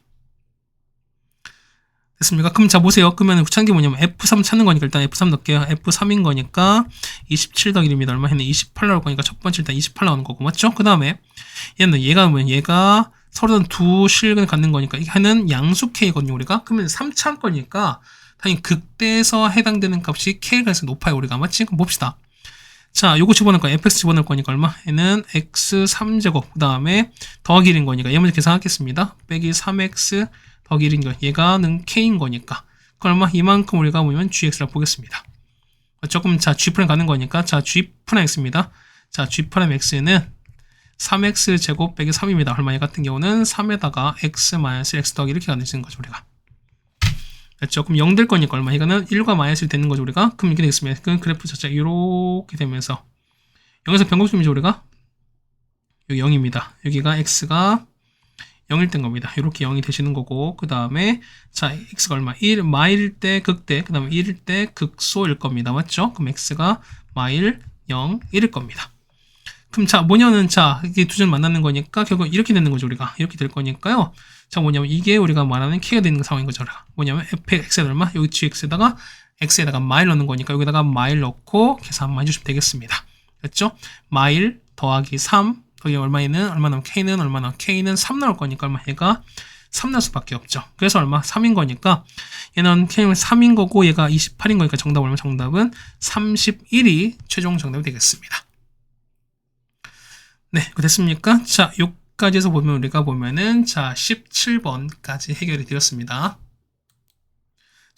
됐습니까? 그럼 자 보세요. 그러면 찾는 게 뭐냐면 f3 찾는 거니까 일단 f3 넣을게요. f3인 거니까 27 더하기 1입니다. 얼마 해는 28 나올 거니까 첫 번째 일단 28 나오는 거고 맞죠? 그 다음에 얘가 서로 두 실근을 갖는 거니까 얘는 양수 k거든요. 우리가 그러면 3차 거니까 당연히 극대에서 해당되는 값이 k가 높아요. 우리가 맞지? 그럼 봅시다. 자, 요거 집어넣을 거야. fx 집어넣을 거니까 얼마? 얘는 x3제곱 그 다음에 더하기 1인 거니까 얘 먼저 계산하겠습니다. 빼기 3x 더하기 1인 거 얘가는 k인 거니까 그 얼마? 이만큼 우리가 보면 gx라고 보겠습니다. 조금 자 g' 가는 거니까 자 g'x입니다. 자 g'(x는 3x 제곱 빼기 3입니다. 얼마? 얘 같은 경우는 3에다가 x-x 더하기 이렇게 가는 거죠 우리가. 됐죠? 그럼 0 될 거니까 얼마? 이거는 1과 마이너스 되는 거죠, 우리가? 그럼 이렇게 되겠습니다. 그 그래프 자체가 이렇게 되면서 0에서 변곡점이죠, 우리가? 여기 0입니다. 여기가 x가 0일 땐 겁니다. 이렇게 0이 되시는 거고, 그 다음에, 자, x가 얼마? 1, 마일 때 극대, 그 다음에 1일 때 극소일 겁니다. 맞죠? 그럼 x가 마일 0, 1일 겁니다. 그럼 자, 뭐냐면, 자, 이게 두 점 만나는 거니까, 결국 이렇게 되는 거죠, 우리가. 이렇게 될 거니까요. 자, 뭐냐면, 이게 우리가 말하는 k가 되는 상황인 거죠. 뭐냐면, fx에다 얼마? 여기 gx에다가, x에다가 마일 넣는 거니까, 여기다가 마일 넣고, 계산만 해주시면 되겠습니다. 됐죠? 마일 더하기 3, 거기 얼마는 k는 얼마나 k는 3 나올 거니까 얼마 얘가 3 나올 수밖에 없죠. 그래서 얼마 3인 거니까 얘는 k는 3인 거고 얘가 28인 거니까 정답 얼마? 정답은 31이 최종 정답이 되겠습니다. 네, 됐습니까? 자, 여기까지 해서 보면 우리가 보면은 자 17번까지 해결이 되었습니다.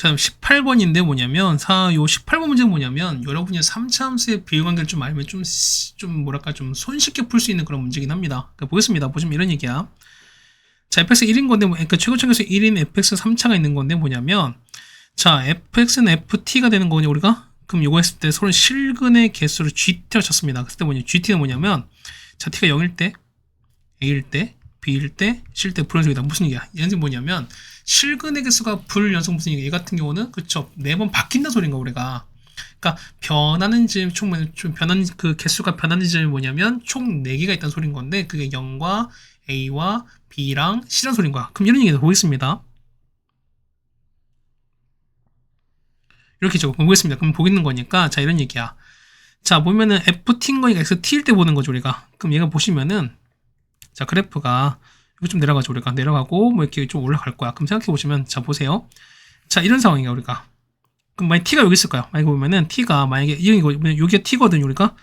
자, 18번인데 뭐냐면, 요 18번 문제는 뭐냐면, 여러분이 3차 함수의 비율관계를 좀 알면 뭐랄까, 좀 손쉽게 풀 수 있는 그런 문제긴 합니다. 그러니까 보겠습니다. 보시면 이런 얘기야. 자, fx 1인 건데, 그러니까 최고점에서 1인 fx 3차가 있는 건데 뭐냐면, 자, fx는 ft가 되는 거냐, 우리가? 그럼 요거 했을 때 서로 실근의 개수를 gt로 쳤습니다. 그때 뭐냐, gt는 뭐냐면, 자, t가 0일 때, a일 때, b일 때, 실 때 불연속이다. 무슨 얘기야? 얘는 뭐냐면, 실근의 개수가 불연속 무슨 얘기? 얘 같은 경우는 그쵸 4번 바뀐다 소린가 우리가. 그러니까 변하는 점 변하는 그 개수가 변하는 점이 뭐냐면 총 4개가 있다는 소린 건데 그게 0과 a와 b랑 c란 소린 거야. 그럼 이런 얘기도 보겠습니다. 이렇게 적어 보겠습니다. 그럼 보겠는 거니까 자 이런 얘기야. 자 보면은 ft인 거니까 xt일 때 보는 거죠 우리가. 그럼 얘가 보시면은 자 그래프가 이거 좀 내려가죠 우리가 내려가고 뭐 이렇게 좀 올라갈 거야. 그럼 생각해 보시면 자 보세요. 자 이런 상황이야 우리가. 그럼 만약 t가 여기 있을까요? 만약에 보면은 t가 만약에 이거 여기가 t거든요 우리가.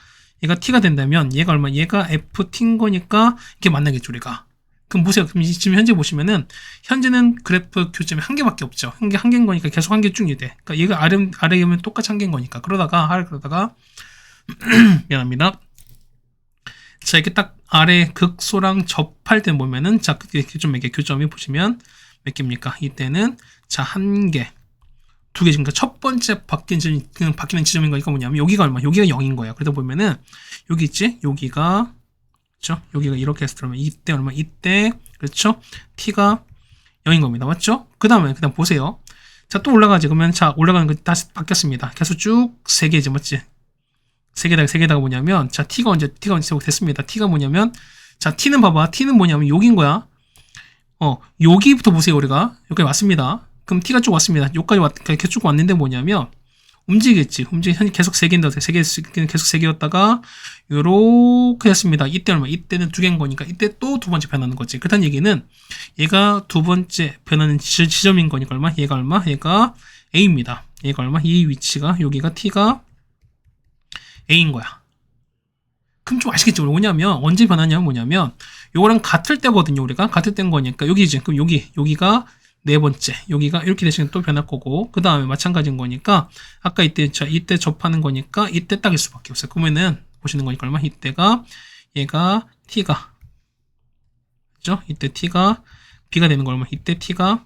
얘가 t가 된다면 얘가 얼마? 얘가 ft인 거니까 이게 만나겠죠 우리가. 그럼 보세요. 그럼 지금 현재 보시면은 현재는 그래프 교점이 한 개밖에 없죠. 한 개인 거니까 계속 한 개 쭉 돼. 그러니까 얘가 아래면 똑같이 한 개인 거니까 그러다가 미안합니다. 자 이렇게 딱 아래 극소랑 접할 때 보면은 자 교점이 보시면 몇 개입니까? 이때는 자 한 개, 두 개. 그러니까 첫 번째 바뀌는 지점인 거니까 뭐냐면 여기가 얼마? 여기가 0인 거예요. 그러다 보면은 여기 있지? 여기가 그렇죠? 여기가 이렇게 해서 들어오면 이때 얼마? 이때 그렇죠? t가 0인 겁니다. 맞죠? 그다음 보세요. 자 또 올라가지. 그러면 자 올라가는 거 다시 바뀌었습니다. 계속 쭉 3개지 맞지? 3개다가 뭐냐면 자 t가 언제 됐습니다. t가 뭐냐면 자 t는 봐봐. t는 뭐냐면 여기인 거야. 여기부터 보세요. 우리가 여기까지 왔습니다. 그럼 t가 쭉 왔습니다. 여기까지 계속 쭉 왔는데 뭐냐면 움직이겠지. 계속 3개인다. 계속 3개였다가 요렇게 됐습니다. 이때 얼마? 이때는 2개인 거니까 이때 또 두 번째 변하는 거지. 그렇다는 얘기는 얘가 두 번째 변하는 지점인 거니까 얼마? 얘가 얼마? 얘가 a입니다. 얘가 얼마? 이 위치가 여기가 t가 a인 거야. 그럼 좀 아시겠죠? 뭐냐면 언제 변하냐면 뭐냐면 요거랑 같을 때거든요. 우리가 같을 때인 거니까 여기지. 그럼 여기가 네 번째, 여기가 이렇게 되시면 또 변할 거고 그 다음에 마찬가지인 거니까 아까 이때 접하는 거니까 이때 딱일 수밖에 없어요. 그러면은 보시는 거니까 얼마? 이때가 얘가 t가 그죠? 이때 t가 b가 되는 거 얼마? 이때 t가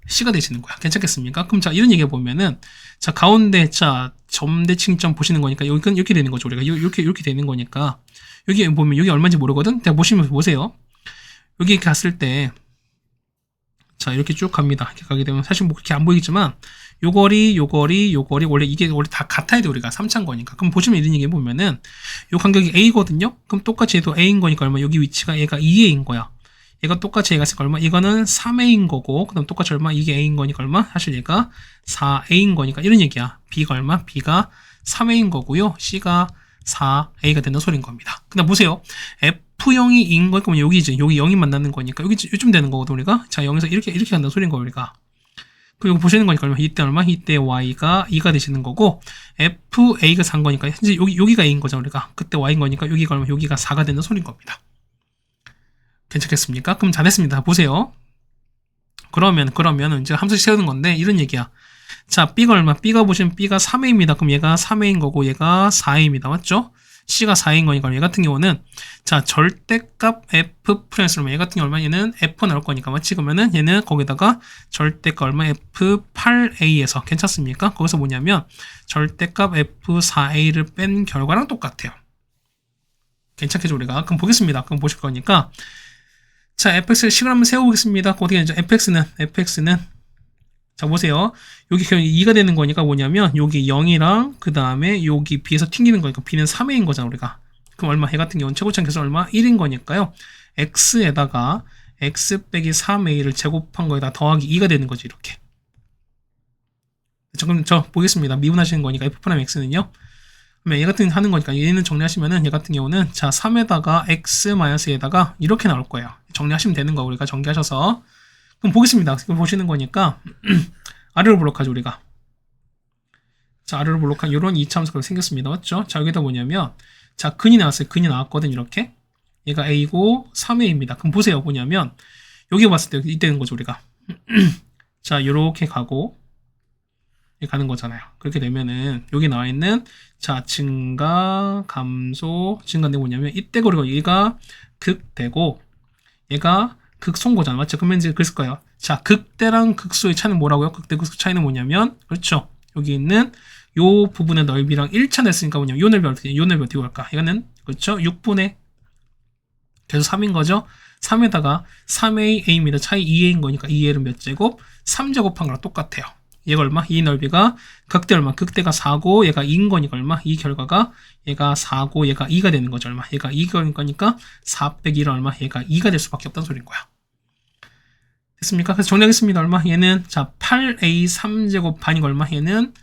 c가 되시는 거야. 괜찮겠습니까? 그럼 자 이런 얘기 보면은 자 가운데 자 점대칭점 보시는 거니까 여기는 이렇게 되는 거죠. 우리가 이렇게 되는 거니까 여기 보면 여기 얼마인지 모르거든. 자 보시면 보세요. 여기 갔을 때 자 이렇게 쭉 갑니다. 이렇게 가게 되면 사실 뭐 그렇게 안 보이겠지만 요 거리 원래 이게 다 같아야 돼 우리가 3차인 거니까. 그럼 보시면 이런 얘기 보면은 요 간격이 a거든요. 그럼 똑같이 얘도 a인 거니까 얼마? 여기 위치가 얘가 2a인 거야. 얘가 똑같이 얘가 있으니까 얼마? 이거는 3a인 거고 그 다음 똑같이 얼마? 이게 a인 거니까 얼마? 사실 얘가 4a인 거니까 이런 얘기야. b가 얼마? b가 3a인 거고요. c가 4a가 된다는 소리인 겁니다. 근데 보세요. F0이 2인 거니까 여기지. 여기 0이 만나는 거니까 여기 요쯤 되는 거거든 우리가. 자 여기서 이렇게 간다는 소리인 거야 우리가. 그리고 보시는 거니까 얼마? 이때 얼마? 이때 y가 2가 되시는 거고 FA가 4인 거니까 현재 여기가 a인 거죠 우리가. 그때 y인 거니까 여기가 얼마? 여기가 4가 된다는 소리인 겁니다. 괜찮겠습니까? 그럼 잘했습니다. 보세요. 그러면 이제 함수 세우는 건데 이런 얘기야. 자, b가 얼마? b가 보시면 b가 3a입니다. 그럼 얘가 3a인 거고 얘가 4a입니다. 맞죠? C가 4인 거니까 얘 같은 경우는 자 절대값 F 프라임스 얼마 얘 같은 경우 얼마 얘는 F 나올 거니까 맞지? 그러면은 얘는 거기다가 절대값 얼마 F8A에서 괜찮습니까? 거기서 뭐냐면 절대값 F4A를 뺀 결과랑 똑같아요. 괜찮겠죠 우리가? 그럼 보겠습니다. 그럼 보실 거니까 자 fx를 식을 한번 세워보겠습니다. 어떻게 되죠? fx는 자 보세요. 여기 2가 되는 거니까 뭐냐면 여기 0이랑 그 다음에 여기 b에서 튕기는 거니까 b는 3a인 거잖아 우리가. 그럼 얼마? 얘 같은 경우는 최고차는 계속 얼마? 1인 거니까요. x에다가 x 빼기 3a를 제곱한 거에다 더하기 2가 되는 거지 이렇게. 자, 그럼 저 보겠습니다. 미분하시는 거니까 f'(x는요) 그러면 얘 같은 하는 거니까 얘는 정리하시면은 얘 같은 경우는 자 3에다가 x-에다가 이렇게 나올 거예요. 정리하시면 되는 거 우리가 정리하셔서 그럼 보겠습니다. 그럼 보시는 거니까 아래로 블록하죠 우리가. 자 아래로 블록한 이런 2차함수가 생겼습니다. 맞죠? 자 여기다 뭐냐면 자 근이 나왔어요. 근이 나왔거든 이렇게. 얘가 a고 3a입니다. 그럼 보세요. 뭐냐면 여기 봤을 때 이때 되는 거죠 우리가. 자 이렇게 가고 가는 거잖아요. 그렇게 되면은 여기 나와 있는 자 증가 감소 증가인데 뭐냐면 이때 거리가 얘가 극대고 얘가 극소인 거잖아. 맞죠? 그러면 이제 그랬을 거예요. 자 극대랑 극소의 차이는 뭐라고요? 극대 극소 차이는 뭐냐면 그렇죠. 여기 있는 요 부분의 넓이랑 1차 냈으니까 뭐냐면 요 넓이 어떻게 할까? 이거는 그렇죠. 6분의 그래서 3인 거죠. 3에다가 3a입니다. 차이 2a인 거니까 2a는 몇 제곱? 3제곱한 거랑 똑같아요. 얘가 얼마? 이 넓이가 극대 얼마? 극대가 4고 얘가 2인 거니까 얼마? 이 결과가 얘가 4고 얘가 2가 되는 거죠. 얼마? 얘가 2인 거니까 4 빼기 1은 얼마? 얘가 2가 될 수밖에 없다는 소리인 거야. 됐습니까? 그래서 정리하겠습니다. 얼마? 얘는 자 8a 3제곱 반이가 얼마? 얘는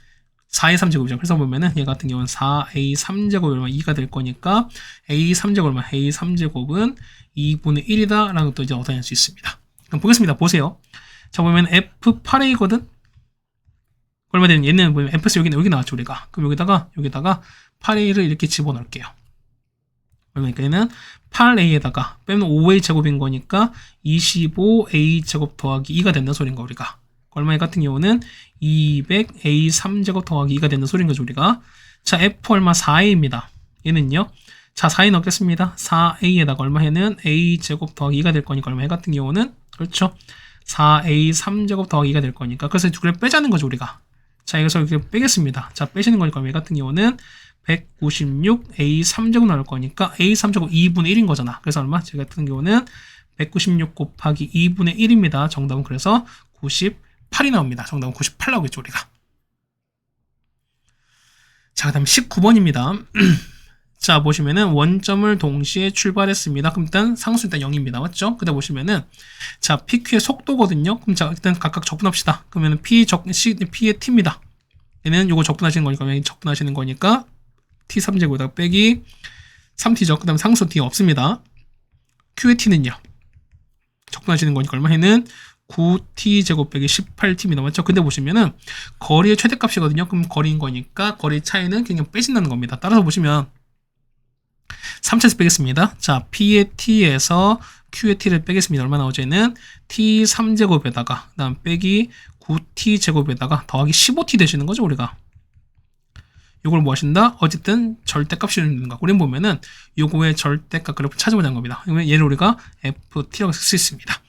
4a 3제곱이죠. 그래서 보면은 얘 같은 경우는 4a 3제곱이 얼마? 2가 될 거니까 a 3제곱 얼마? a 3제곱은 2분의 1이다 라는 것도 이제 얻어낼 수 있습니다. 그럼 보겠습니다. 보세요. 자 보면 f8a거든? 얼마 되는 얘는 보면 fx 여기 나왔죠 우리가. 그럼 여기다가 8a를 이렇게 집어넣을게요. 그러니까 얘는 8a에다가 빼면 5a 제곱인 거니까 25a 제곱 더하기 2가 된다는 소린가 우리가. 얼마 같은 경우는 200a 3제곱 더하기 2가 된다는 소린 거죠 우리가. 자 f 얼마 4a입니다. 얘는요. 자 4a 넣겠습니다. 4a에다가 얼마 해는 a 제곱 더하기 2가 될 거니까 얼마 해 같은 경우는 그렇죠. 4a 3제곱 더하기 2가 될 거니까 그래서 두 개를 빼자는 거죠 우리가. 자 여기서 이렇게 빼겠습니다. 자 빼시는 거니까 얘 같은 경우는 196a 3제곱 나올 거니까 a 3제곱 2분의 1인 거잖아. 그래서 얼마? 제 같은 경우는 196 곱하기 2분의 1입니다. 정답은 그래서 98이 나옵니다. 정답은 98 나오겠죠 우리가. 자 그 다음 19번입니다. 자 보시면은 원점을 동시에 출발했습니다. 그럼 일단 상수 일단 0입니다. 맞죠? 그다음 보시면은 자 PQ의 속도거든요. 그럼 자 일단 각각 적분합시다. 그러면은 P의 T입니다. 얘는 요거 적분하시는 거니까 적분하시는 거니까 T 3제곱에다가 빼기 3T죠. 그다음 상수 T 없습니다. Q의 T는요. 적분하시는 거니까 얼마 해는 9t 제곱 빼기 18t입니다. 맞죠? 근데 보시면은 거리의 최대값이거든요. 그럼 거리인 거니까 거리 차이는 그냥 빼진다는 겁니다. 따라서 보시면 3차에서 빼겠습니다. 자, P의 T에서 Q의 T를 빼겠습니다. 얼마 나오죠? 얘는 T 3제곱에다가 그 다음 빼기 9T 제곱에다가 더하기 15T 되시는 거죠, 우리가. 요걸 뭐 하신다? 어쨌든 절대값이 있는 거. 우리는 보면은 요거의 절대값 그래프 찾아보자는 겁니다. 그러면 얘를 우리가 FT라고 쓸 수 있습니다.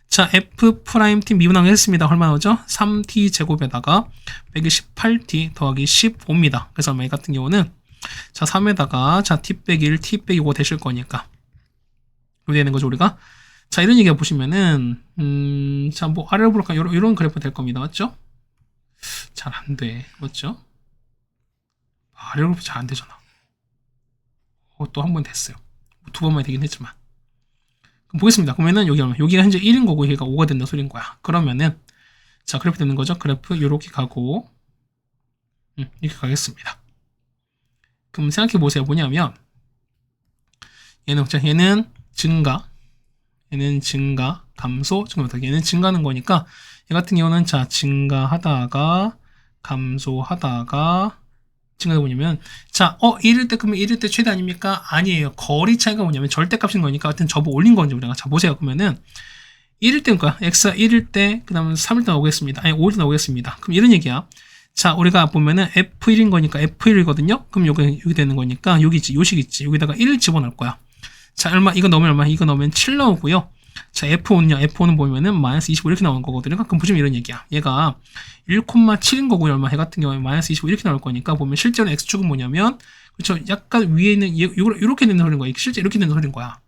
자, F'T 미분하게 했습니다. 얼마 나오죠? 3T 제곱에다가 빼기 18T 더하기 15입니다. 그래서 얼마 같은 경우는 자 3에다가 자 t 빼기 1, t 빼기 5 되실 거니까 이렇게 되는 거죠 우리가. 자 이런 얘기가 보시면은 자 뭐 아래로 볼까 이런 그래프 될 겁니다. 맞죠? 잘 안 돼. 맞죠? 아래로 보면 잘 안 되잖아. 또 한 번 됐어요. 두 번만 되긴 했지만. 그럼 보겠습니다. 그러면은 여기가 현재 1인 거고 얘가 5가 된다 소린 거야. 그러면은 자 그래프 되는 거죠. 그래프 요렇게 가고 이렇게 가겠습니다. 그럼 생각해 보세요. 뭐냐면 얘는 증가, 얘는 증가, 감소, 증가, 얘는 증가하는 거니까 얘 같은 경우는 자 증가하다가 감소하다가 증가가 뭐냐면 자 이럴 때 그러면 이럴 때 최대 아닙니까? 아니에요. 거리 차이가 뭐냐면 절대값인 거니까 하여튼 접어 올린 건지 우리가 자 보세요. 그러면은 1일 때니까 x가 1일 때 그다음에 3일 때 나오겠습니다. 아니 5일 때 나오겠습니다. 그럼 이런 얘기야. 자, 우리가 보면은 F1인 거니까 F1이거든요? 그럼 여기 되는 거니까, 여기 있지, 요식 있지. 여기다가 1 집어넣을 거야. 자, 이거 넣으면 얼마? 이거 넣으면 7 나오고요. 자, F5는요, F5는 보면은 마이너스 25 이렇게 나오는 거거든요. 그럼 보시면 이런 얘기야. 얘가 1,7인 거고요. 얼마? 얘 같은 경우에 마이너스 25 이렇게 나올 거니까, 보면 실제로 X축은 뭐냐면, 그렇죠. 약간 위에 있는, 이렇게 되는 소리인 거야. 실제 이렇게 되는 소리인 거야.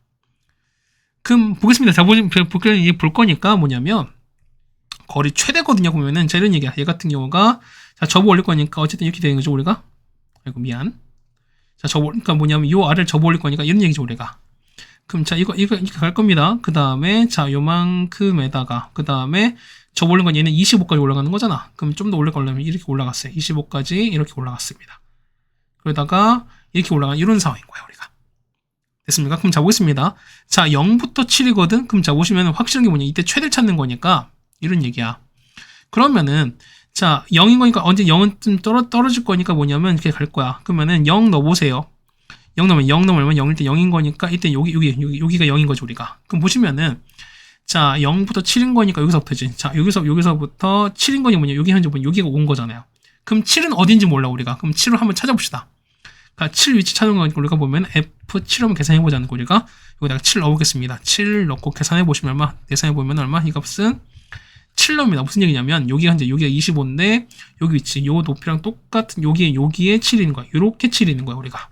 그럼 보겠습니다. 자, 볼 거니까 뭐냐면, 거리 최대거든요. 보면은, 자, 이런 얘기야. 얘 같은 경우가, 자, 접어 올릴 거니까, 어쨌든 이렇게 되는 거죠, 우리가. 아이고, 미안. 자, 그러니까 뭐냐면, 요 아래를 접어 올릴 거니까, 이런 얘기죠, 우리가. 그럼 자, 이거 이렇게 갈 겁니다. 그 다음에, 자, 요만큼에다가, 그 다음에, 접어 올린 건 얘는 25까지 올라가는 거잖아. 그럼 좀 더 올라가려면 이렇게 올라갔어요. 25까지 이렇게 올라갔습니다. 그러다가, 이렇게 올라간 이런 상황인 거야, 우리가. 됐습니까? 그럼 자, 보겠습니다. 자, 0부터 7이거든? 그럼 자, 보시면 확실한 게 뭐냐. 이때 최대를 찾는 거니까, 이런 얘기야. 그러면은, 자, 0인 거니까 언제 0은 좀 떨어질 거니까 뭐냐면 이렇게 갈 거야. 그러면은 0 넣어보세요. 0 넣으면 0 넣으면 0일 때 0인 거니까 이때 여기가 0인 거죠, 우리가. 그럼 보시면은, 자, 0부터 7인 거니까 여기서부터지. 자, 여기서부터 7인 거니 뭐냐. 여기 현재 보면 여기가 온 거잖아요. 그럼 7은 어딘지 몰라, 우리가. 그럼 7을 한번 찾아봅시다. 그러니까 7 위치 찾는 거니까 우리가 보면 F7 한번 계산해보자는 거 우리가. 여기다가 7 넣어보겠습니다. 7 넣고 계산해보시면 얼마? 계산해보면 얼마? 이 값은 7넣습니다. 무슨 얘기냐면 여기가 25인데 여기 위치 요 높이랑 똑같은 여기에 7인 거야. 요렇게 7인 거야, 우리가.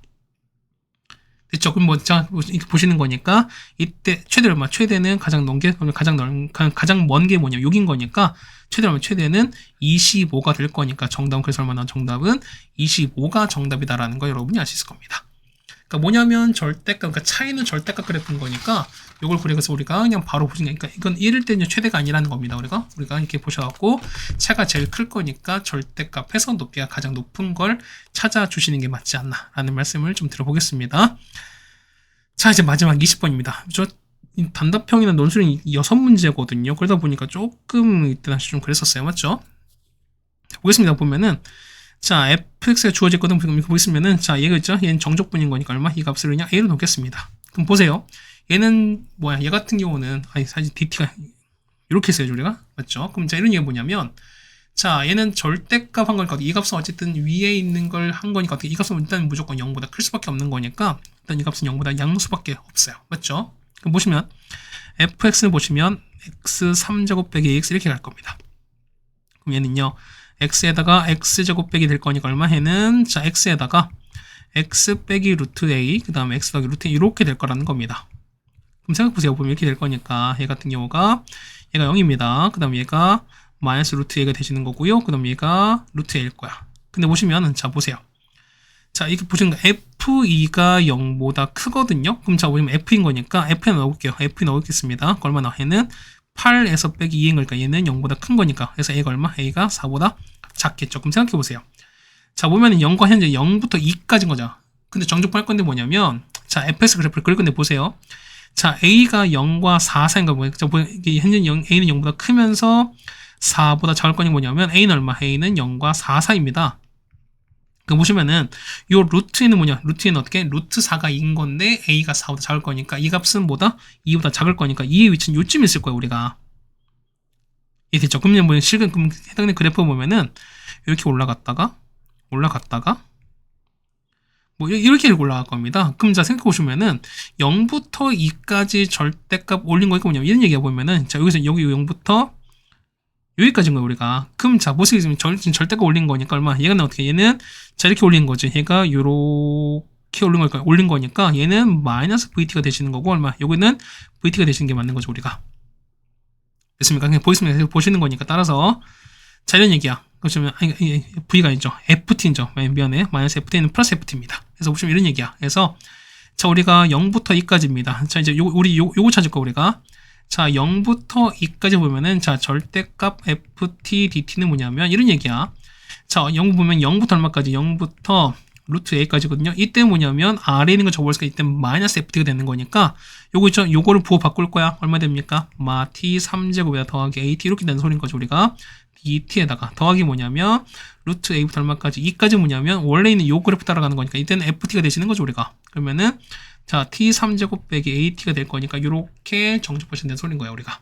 됐죠? 그럼 뭐 자, 이렇게 보시는 거니까 이때 최대 얼마? 최대는 가장 먼 게 뭐냐? 여긴 거니까 최대는 25가 될 거니까 정답은 그래서 얼마나 정답은 25가 정답이다라는 거 여러분이 알 수 있을 겁니다. 그러니까 뭐냐면 절대값, 그러니까 차이는 절대값 그래프인 거니까 이걸 그래서 우리가 그냥 바로 보시는 거니까 이건 1일 때는 최대가 아니라는 겁니다. 우리가 이렇게 보셔갖고 차가 제일 클 거니까 절대값에서 높이가 가장 높은 걸 찾아주시는 게 맞지 않나라는 말씀을 좀 들어보겠습니다. 자, 이제 마지막 20번입니다. 단답형이나 논술은 6문제거든요. 그러다 보니까 조금 이때 당시 좀 그랬었어요. 맞죠? 자, 보겠습니다. 보면은 자, fx가 주어졌거든. 이거 보시면은, 자, 얘가 있죠? 얘는 정적분인 거니까 얼마? 이 값을 그냥 a로 놓겠습니다. 그럼 보세요. 얘는, 뭐야, 얘 같은 경우는, 사실 dt가, 이렇게 써야죠, 우리가. 맞죠? 그럼 자, 이런 얘기가 뭐냐면, 자, 얘는 절대값 한 거니까, 이 값은 어쨌든 위에 있는 걸 한 거니까, 이 값은 일단 무조건 0보다 클 수밖에 없는 거니까, 일단 이 값은 0보다 양수밖에 없어요. 맞죠? 그럼 보시면, fx는 보시면, x3제곱 빼기 ax 이렇게 갈 겁니다. 그럼 얘는요, x에다가 x제곱 빼기 될 거니까 얼마? 해는 자, x에다가 x 빼기 루트 a 그 다음에 x 더하기 루트 a 이렇게 될 거라는 겁니다. 그럼 생각보세요. 보면 이렇게 될 거니까 얘 같은 경우가 얘가 0입니다. 그 다음에 얘가 마이너스 루트 a가 되시는 거고요. 그 다음에 얘가 루트 a일 거야. 근데 보시면은 자, 보세요. 자, 이거 보시는 거 f2가 0보다 크거든요. 그럼 자, 보시면 f인 거니까 f에 넣어볼게요. f 넣겠습니다. 얼마나? 해는 8에서 빼기 2인 거니까 얘는 0보다 큰 거니까 그래서 a가 얼마? a가 4보다 작겠죠. 그럼 생각해 보세요. 자, 보면은 0과 현재 0부터 2까지인 거죠. 근데 정적분 할 건데 뭐냐면 자, fx 그래프를 그릴 건데 보세요. 자, a가 0과 4 사이인가 뭐예요. 현재 a는 0보다 크면서 4보다 작을 거니 뭐냐면 a는 얼마? a는 0과 4 사이입니다. 그 보시면은 요 루트에는 뭐냐? 루트에는 어떻게? 루트 4가 2인 건데 a가 4보다 작을 거니까 이 값은 뭐다? 2보다 작을 거니까 2의 위치는 요쯤 있을 거예요, 우리가. 이해됐죠? 그럼 뭐 실근 그럼 해당되는 그래프 보면은 이렇게 올라갔다가 뭐 이렇게 올라갈 겁니다. 그럼 자, 생각해 보시면은 0부터 2까지 절대값 올린 거니까 뭐냐면 이런 얘기해 보면은 자, 여기서 여기 0부터 여기까지인 거예요, 우리가. 그럼 자, 보시겠지만 절대값 올린 거니까 얼마? 얘는 어떻게? 얘는 자, 이렇게 올린 거지. 얘가 요렇게 올린 거니까 얘는 마이너스 vt가 되시는 거고 얼마? 여기는 vt가 되시는 게 맞는 거죠, 우리가. 됐습니까? 그냥 보시는 거니까 따라서 자, 이런 얘기야. 그러시면 v가 아니죠. ft죠. 미안해. 마이너스 ft는 플러스 ft입니다. 그래서 보시면 이런 얘기야. 그래서 자, 우리가 0부터 2까지입니다. 자, 이제 우리 요거 찾을 거 우리가. 자, 0부터 2까지 보면은 자, 절대값 ft dt는 뭐냐면 이런 얘기야. 자, 0 보면 0부터 얼마까지? 0부터 루트 a까지거든요. 이때 뭐냐면 아래에 있는 거 접어버리니까 이때 마이너스 ft가 되는 거니까 요거 있죠? 요거를 부호 바꿀 거야. 얼마 됩니까? 마 t 3제곱에다 더하기 at 이렇게 되는 소리인 거죠, 우리가. dt에다가 더하기 뭐냐면 루트 a부터 얼마까지? 2까지 뭐냐면 원래 있는 요 그래프 따라가는 거니까 이때는 ft가 되시는 거죠, 우리가. 그러면은 자, t 3제곱 빼기 at가 될 거니까 요렇게 정적보시면 되는 소리인 거야, 우리가.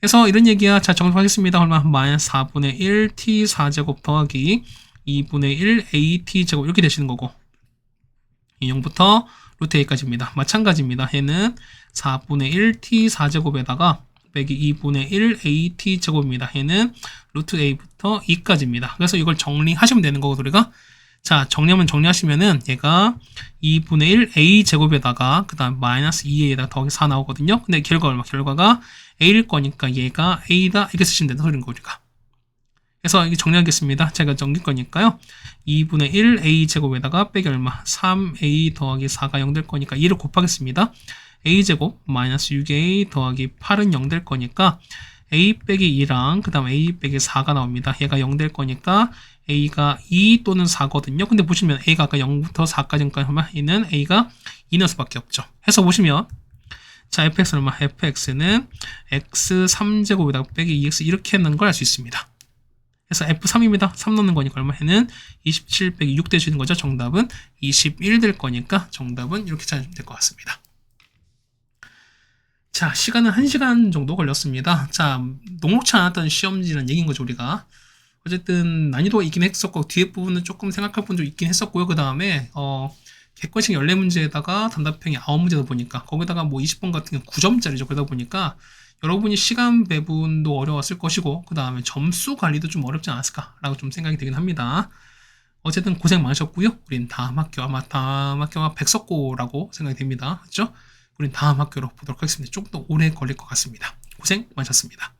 그래서 이런 얘기야. 자, 정립하겠습니다. 얼마? 마이너스 4분의 1 t 4제곱 더하기 2분의 1 at 제곱 이렇게 되시는 거고 0부터 루트 a까지입니다. 마찬가지입니다. 얘는 4분의 1 t 4제곱에다가 빼기 2분의 1 at 제곱입니다. 얘는 루트 a부터 2까지입니다. 그래서 이걸 정리하시면 되는 거고 우리가 자 정리하면 정리하시면은 얘가 2분의 1 a 제곱에다가 그 다음 마이너스 2a에다가 더하기 4 나오거든요. 근데 결과 얼마? 결과가 a일 거니까 얘가 a다 이렇게 쓰시면 되는 소리인 거니까. 그래서 이게 정리하겠습니다. 제가 정릴 거니까요. 2분의 1 a 제곱에다가 빼기 얼마? 3a 더하기 4가 0 될 거니까 2를 곱하겠습니다. a 제곱 마이너스 6a 더하기 8은 0 될 거니까 a 빼기 2랑 그 다음 a 빼기 4가 나옵니다. 얘가 0 될 거니까 a가 2 또는 4거든요. 근데 보시면 a가 아까 0부터 4까지니까 얼마? 얘는 a가 2는 수밖에 없죠. 해서 보시면 자 fx는 얼마? fx는 x 3제곱에다가 빼기 2x 이렇게 하는 걸 알 수 있습니다. 그래서 F3입니다. 3 넣는 거니까 얼마에는 27 빼기 6 되시는 거죠. 정답은 21 될 거니까 정답은 이렇게 찾으면 될 것 같습니다. 자, 시간은 1시간 정도 걸렸습니다. 자, 녹록치 않았던 시험지라는 얘기인 거죠, 우리가. 어쨌든 난이도가 있긴 했었고 뒤에 부분은 조금 생각할 부분도 있긴 했었고요. 그 다음에 객관식 14문제에다가 단답형이 9문제다 보니까 거기다가 뭐 20번 같은 경우 9점짜리죠. 그러다 보니까 여러분이 시간 배분도 어려웠을 것이고 그 다음에 점수 관리도 좀 어렵지 않았을까라고 좀 생각이 되긴 합니다. 어쨌든 고생 많으셨고요. 우린 다음 학교 아마 다음 학교가 백석고라고 생각이 됩니다. 그렇죠? 우린 다음 학교로 보도록 하겠습니다. 좀 더 오래 걸릴 것 같습니다. 고생 많으셨습니다.